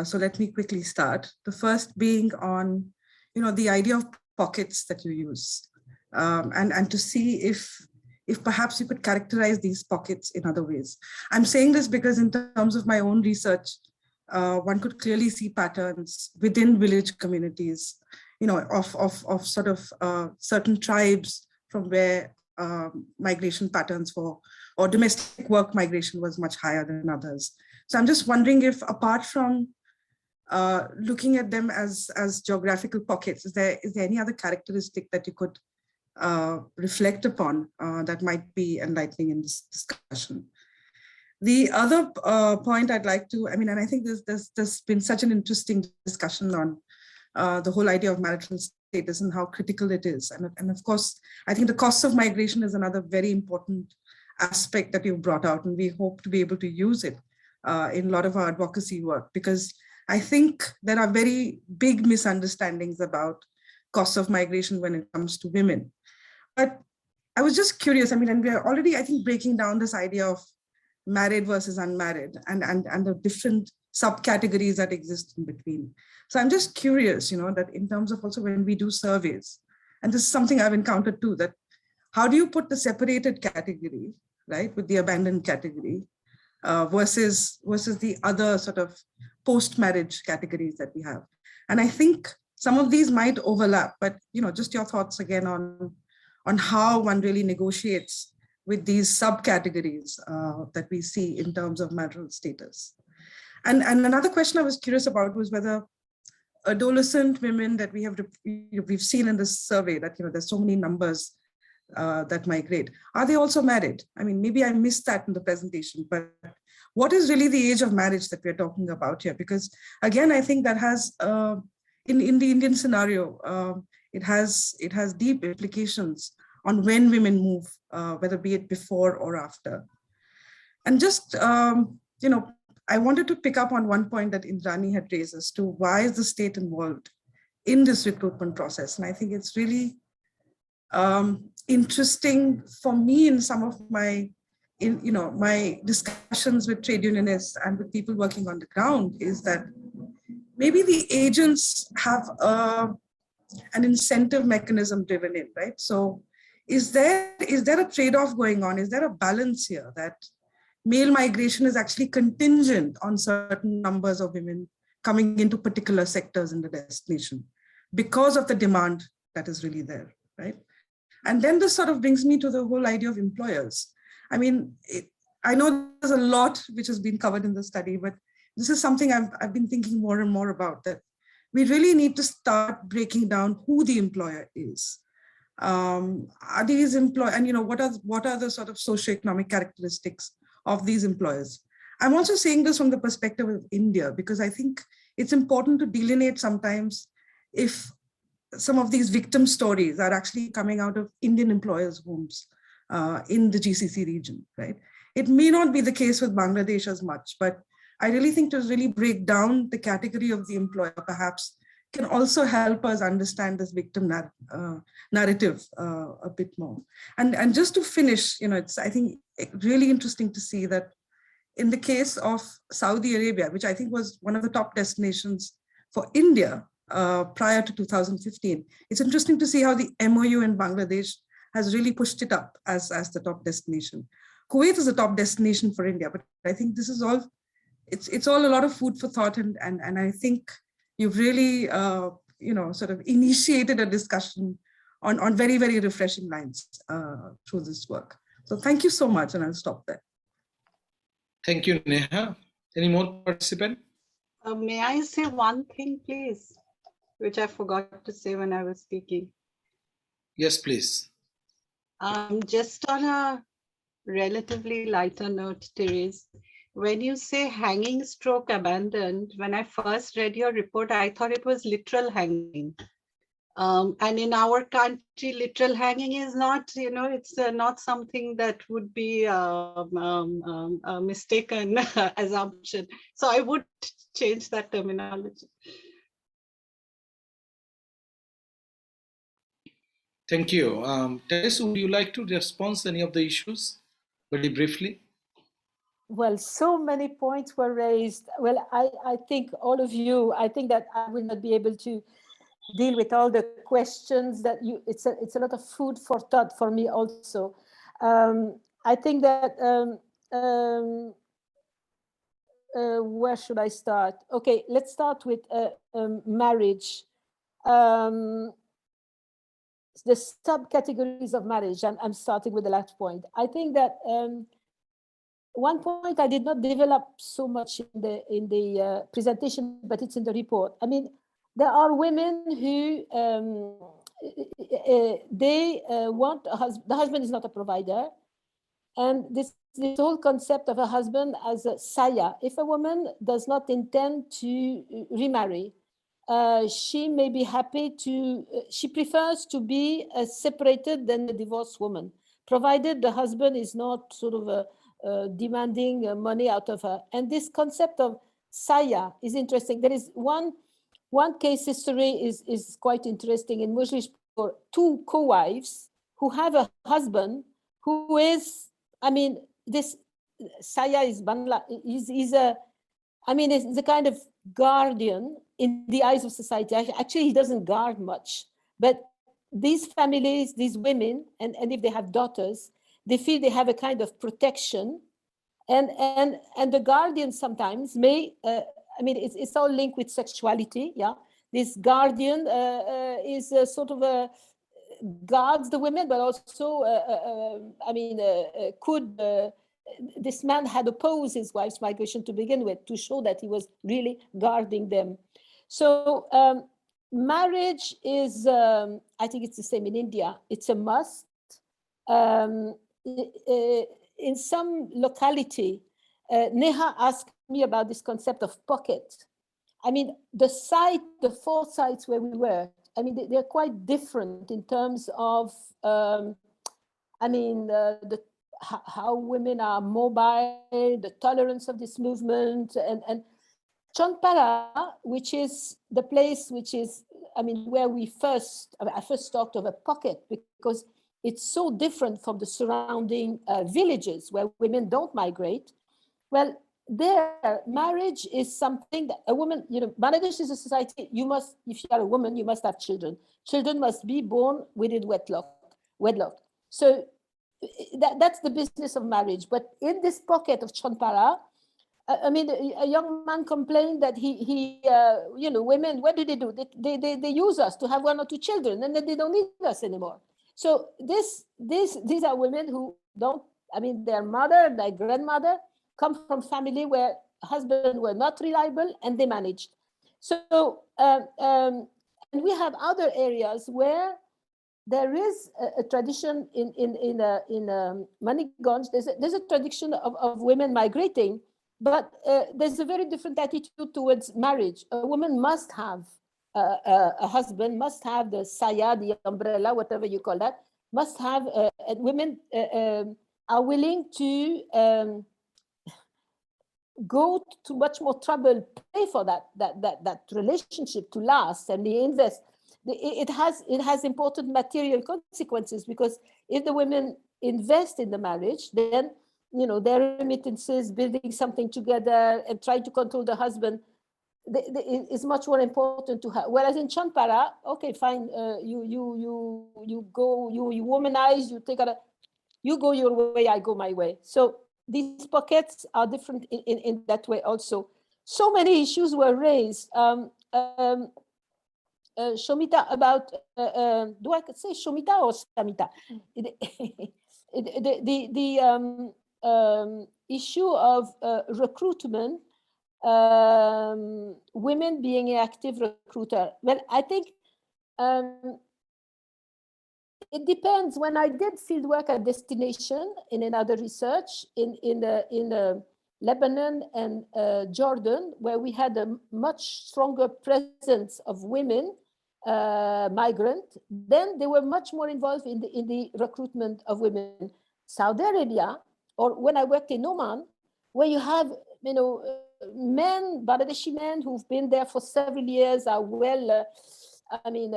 So let me quickly start. The first being on, the idea of pockets that you use, and to see if perhaps you could characterize these pockets in other ways. I'm saying this because in terms of my own research, one could clearly see patterns within village communities, of sort of certain tribes from where migration patterns or domestic work migration was much higher than others. So I'm just wondering if, apart from looking at them as geographical pockets, is there any other characteristic that you could reflect upon that might be enlightening in this discussion? The other point I'd like to, and I think there's been such an interesting discussion on the whole idea of marital status and how critical it is. And of course, I think the costs of migration is another very important aspect that you've brought out, and we hope to be able to use it in a lot of our advocacy work, because I think there are very big misunderstandings about costs of migration when it comes to women. But I was just curious, and we're already, I think, breaking down this idea of married versus unmarried and the different subcategories that exist in between. So I'm just curious, that in terms of also when we do surveys, and this is something I've encountered too, that how do you put the separated category, right, with the abandoned category versus the other sort of post-marriage categories that we have? And I think some of these might overlap, but just your thoughts again on how one really negotiates with these subcategories that we see in terms of marital status. And another question I was curious about was whether adolescent women that we've seen in this survey, that there's so many numbers that migrate, are they also married? I mean, maybe I missed that in the presentation, but what is really the age of marriage that we're talking about here? Because again, I think that has, in the Indian scenario, it has deep implications on when women move, whether be it before or after. And just, I wanted to pick up on one point that Indrani had raised as to why is the state involved in this recruitment process. And I think it's really interesting for me in some of my, my discussions with trade unionists and with people working on the ground, is that maybe the agents have an incentive mechanism driven in, right? So is there a trade-off going on? Is there a balance here that male migration is actually contingent on certain numbers of women coming into particular sectors in the destination because of the demand that is really there, right? And then this sort of brings me to the whole idea of employers. I mean, I know there's a lot which has been covered in the study, but this is something I've been thinking more and more about, that we really need to start breaking down who the employer is. Are these employers, and what are the sort of socioeconomic characteristics of these employers? I'm also saying this from the perspective of India, because I think it's important to delineate sometimes if some of these victim stories are actually coming out of Indian employers' homes in the GCC region, right? It may not be the case with Bangladesh as much, but I really think to really break down the category of the employer perhaps can also help us understand this victim narrative a bit more. And just to finish, it's, I think, really interesting to see that in the case of Saudi Arabia, which I think was one of the top destinations for India prior to 2015, it's interesting to see how the MOU in Bangladesh has really pushed it up as the top destination. Kuwait is a top destination for India, but I think this is all, it's all a lot of food for thought, and I think you've really sort of initiated a discussion on very, very refreshing lines through this work. So thank you so much, and I'll stop there. Thank you, Neha. Any more participant? May I say one thing, please, which I forgot to say when I was speaking? Yes, please. Just on a relatively lighter note, Thérèse, when you say hanging stroke abandoned, when I first read your report, I thought it was literal hanging. And in our country, literal hanging is not, it's not something that would be a mistaken assumption. So I would change that terminology. Thank you. Thérèse, would you like to respond to any of the issues very briefly? Well, so many points were raised. Well, I think all of you, I think that I will not be able to deal with all the questions that it's a lot of food for thought for me also. I think that, where should I start? Okay, let's start with marriage. The subcategories of marriage, I'm starting with the last point. I think that one point I did not develop so much in the presentation, but it's in the report. I mean, there are women who they want a husband. The husband is not a provider, and this whole concept of a husband as a saya. If a woman does not intend to remarry, she may be happy to. She prefers to be separated than a divorced woman, provided the husband is not sort of demanding money out of her. And this concept of saya is interesting. There is one case history is quite interesting in Muslim, for two co-wives who have a husband who is, I mean, this saya is Bangla, is a, I mean, it's a kind of guardian in the eyes of society. Actually, he doesn't guard much, but these families, these women, and if they have daughters, they feel they have a kind of protection, and the guardian sometimes may, I mean, it's all linked with sexuality, yeah. This guardian is sort of a guards the women, but also, I mean, this man had opposed his wife's migration to begin with, to show that he was really guarding them. So marriage is, I think it's the same in India. It's a must. In some locality, Neha asked me about this concept of pocket. I mean, the 4 sites where we were, I mean, they're quite different in terms of, I mean, how women are mobile, the tolerance of this movement, and Champara, which is the place which is, I mean, where I first talked of a pocket, because it's so different from the surrounding villages where women don't migrate. Well, there, marriage is something that a woman, you know, Bangladesh is a society, you must, if you are a woman, you must have children. Children must be born within wedlock. So that's the business of marriage. But in this pocket of Champara, I mean, a young man complained that he you know, women, what do? They use us to have 1 or 2 children, and then they don't need us anymore. So these are women who don't, I mean, their mother, their grandmother come from family where husbands were not reliable and they managed. So, and we have other areas where there is a tradition in Maniganj, there's a tradition of women migrating, but there's a very different attitude towards marriage. A woman must have a husband, must have the saya, the umbrella, whatever you call that, must have, and women are willing to go to much more trouble, pay for that relationship to last, and they invest. It has important material consequences, because if the women invest in the marriage, then, you know, their remittances, building something together and trying to control the husband, is much more important to her. Whereas in Champara, okay, fine, you go, you womanize, you go your way, I go my way. So these pockets are different in that way also. So many issues were raised. Shomita, about, do I say Shomita or Samita? The issue of recruitment, women being an active recruiter. Well, I think it depends. When I did fieldwork at Destination in another research in Lebanon and Jordan, where we had a much stronger presence of women migrant, then they were much more involved in the recruitment of women. Saudi Arabia, or when I worked in Oman, where you have, you know, men, Bangladeshi men who've been there for several years, are well, I mean,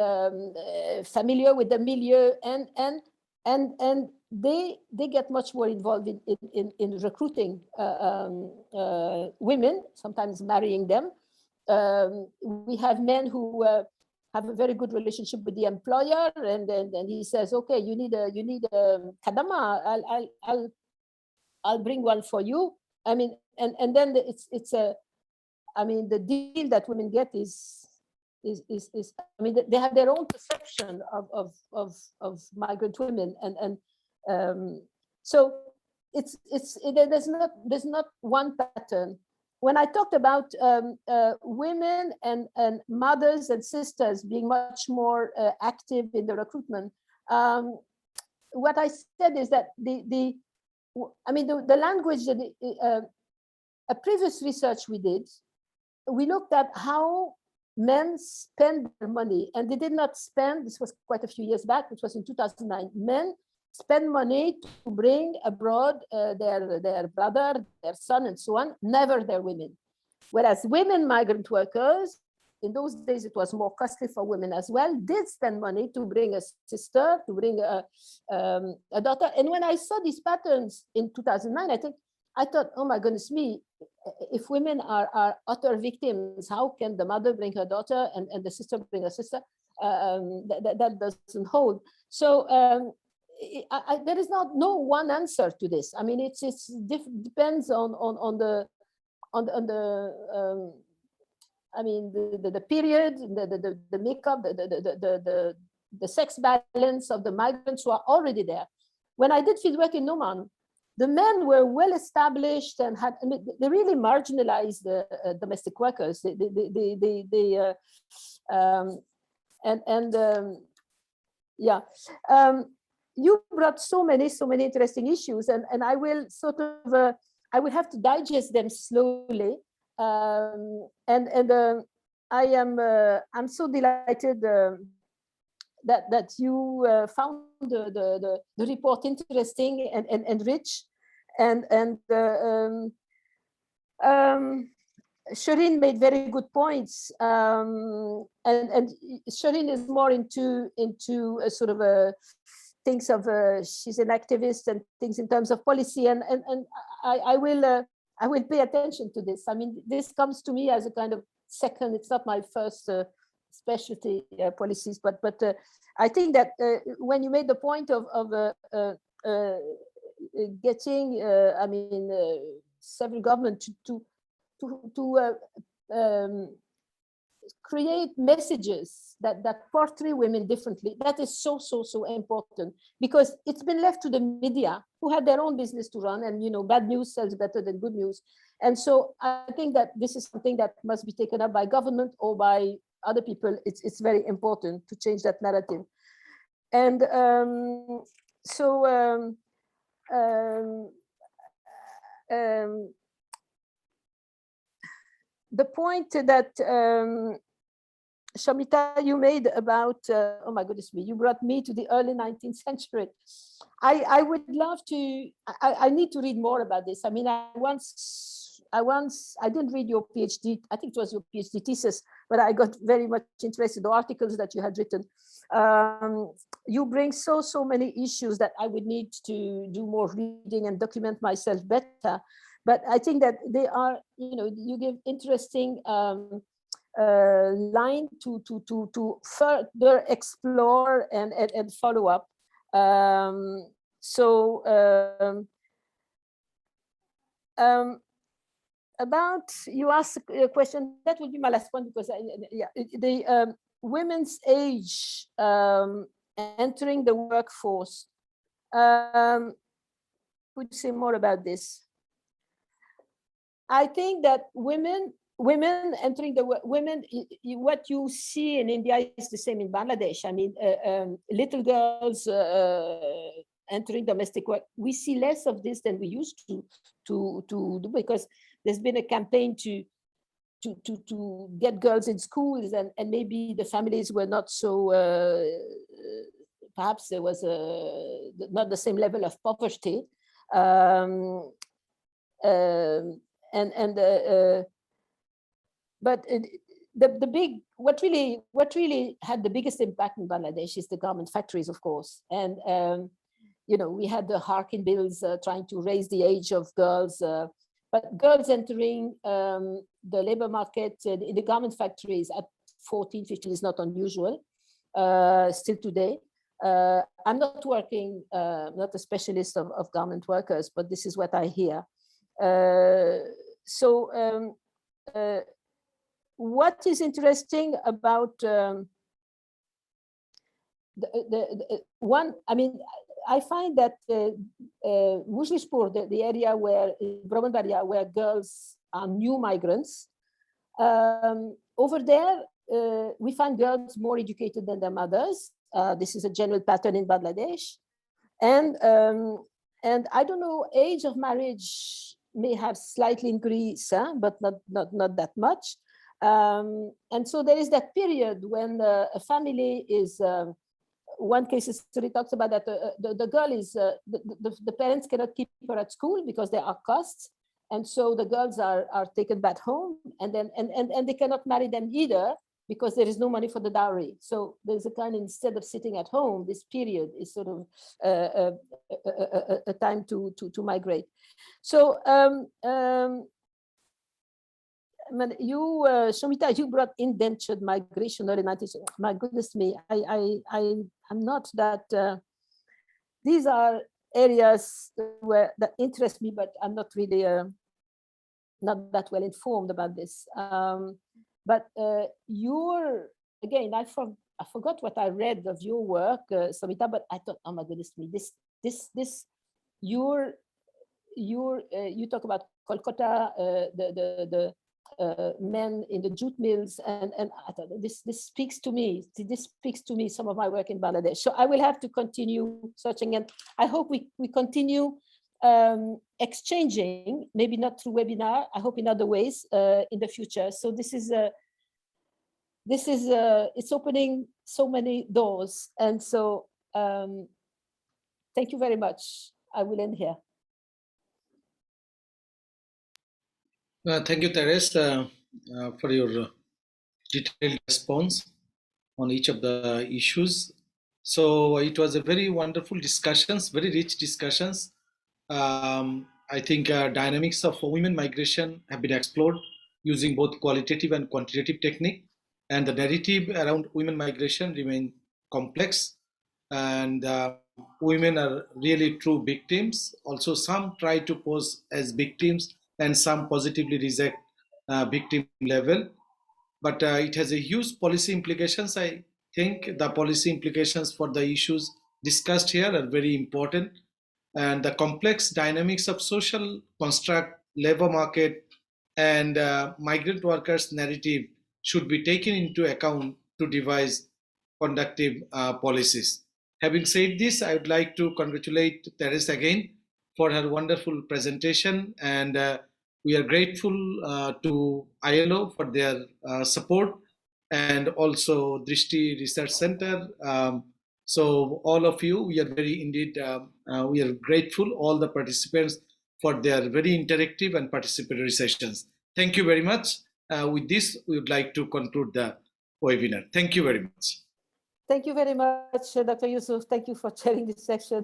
familiar with the milieu, and they get much more involved in recruiting women, sometimes marrying them. We have men who have a very good relationship with the employer, and he says, okay, you need a kadama, I'll bring one for you. I mean, and then it's a, I mean, the deal that women get is I mean, they have their own perception of migrant women, and so there's not one pattern. When I talked about women and mothers and sisters being much more active in the recruitment, what I said is that the language that a previous research we did, we looked at how men spend their money, and they did not spend, this was quite a few years back, it was in 2009, men spend money to bring abroad their brother, their son, and so on, never their women. Whereas women migrant workers, in those days it was more costly for women as well, did spend money to bring a sister, to bring a daughter. And when I saw these patterns in 2009, I thought, oh my goodness me, if women are utter victims, how can the mother bring her daughter and the sister bring her sister? That doesn't hold. So there is no one answer to this. I mean, it depends on the I mean, the period, the makeup, the sex balance of the migrants who are already there. When I did fieldwork in Oman, the men were well established and had, I mean, they really marginalized the domestic workers. You brought so many interesting issues, and I will sort of I will have to digest them slowly. I'm so delighted that you found the report interesting and rich, and Shireen made very good points, and Shireen is more into a sort of a things of she's an activist and things in terms of policy, and I will pay attention to this. I mean, this comes to me as a kind of second. It's not my first specialty policies, but I think that when you made the point of getting, I mean, several government to create messages that portray women differently, that is so important, because it's been left to the media, who had their own business to run, and bad news sells better than good news. And so I think that this is something that must be taken up by government or by other people. It's very important to change that narrative. And the point that Samita, you made about, oh my goodness me, you brought me to the early 19th century. I would love to, I need to read more about this. I mean, I didn't read your PhD, I think it was your PhD thesis, but I got very much interested in the articles that you had written. You bring so many issues that I would need to do more reading and document myself better. But I think that they are, you give interesting line to further explore and follow up. About, you asked a question, that would be my last one, because the women's age entering the workforce. Could you say more about this? I think that women entering the women, what you see in India is the same in Bangladesh. I mean, little girls entering domestic work. We see less of this than we used to do, because there's been a campaign to get girls in schools, and maybe the families were not so. Perhaps there was not the same level of poverty. But the big, what really had the biggest impact in Bangladesh is the garment factories, of course. And we had the Harkin bills trying to raise the age of girls, but girls entering the labor market in the garment factories at 14, 15 is not unusual still today. I'm not working, not a specialist of garment workers, but this is what I hear. What is interesting about the one, I mean, I find that Mujlispur, the area where, Brahmanbaria, where girls are new migrants, over there, we find girls more educated than their mothers. This is a general pattern in Bangladesh. And I don't know, age of marriage may have slightly increased, but not that much. And so there is that period when a family is, one case history talks about that the girl is, the parents cannot keep her at school because there are costs. And so the girls are taken back home, and then and they cannot marry them either because there is no money for the dowry. So there's a kind of, instead of sitting at home, this period is sort of a time to migrate. So you, Samita, you brought indentured migration early 90s. My goodness me, I'm not that. These are areas that interest me, but I'm not really not that well informed about this. But again, I forgot what I read of your work, Samita, but I thought, oh my goodness me, this your you talk about Kolkata, the men in the jute mills, and I thought this speaks to me. This speaks to me some of my work in Bangladesh. So I will have to continue searching, and I hope we continue exchanging, maybe not through webinar. I hope in other ways in the future. So this is it's opening so many doors, and so thank you very much. I will end here. Thank you, Thérèse, for your detailed response on each of the issues. So it was a very wonderful discussions, very rich discussions. I think dynamics of women migration have been explored using both qualitative and quantitative technique, and the narrative around women migration remain complex, and women are really true victims. Also, some try to pose as victims and some positively reject victim level, but it has a huge policy implications. I think the policy implications for the issues discussed here are very important, and the complex dynamics of social construct, labor market, and migrant workers' narrative should be taken into account to devise conductive policies. Having said this, I would like to congratulate Thérèse again for her wonderful presentation, and we are grateful to ILO for their support, and also Drishti Research Centre. So all of you, we are very indeed, we are grateful, all the participants, for their very interactive and participatory sessions. Thank you very much. With this, we would like to conclude the webinar. Thank you very much. Thank you very much, Dr. Eusuf. Thank you for chairing this section.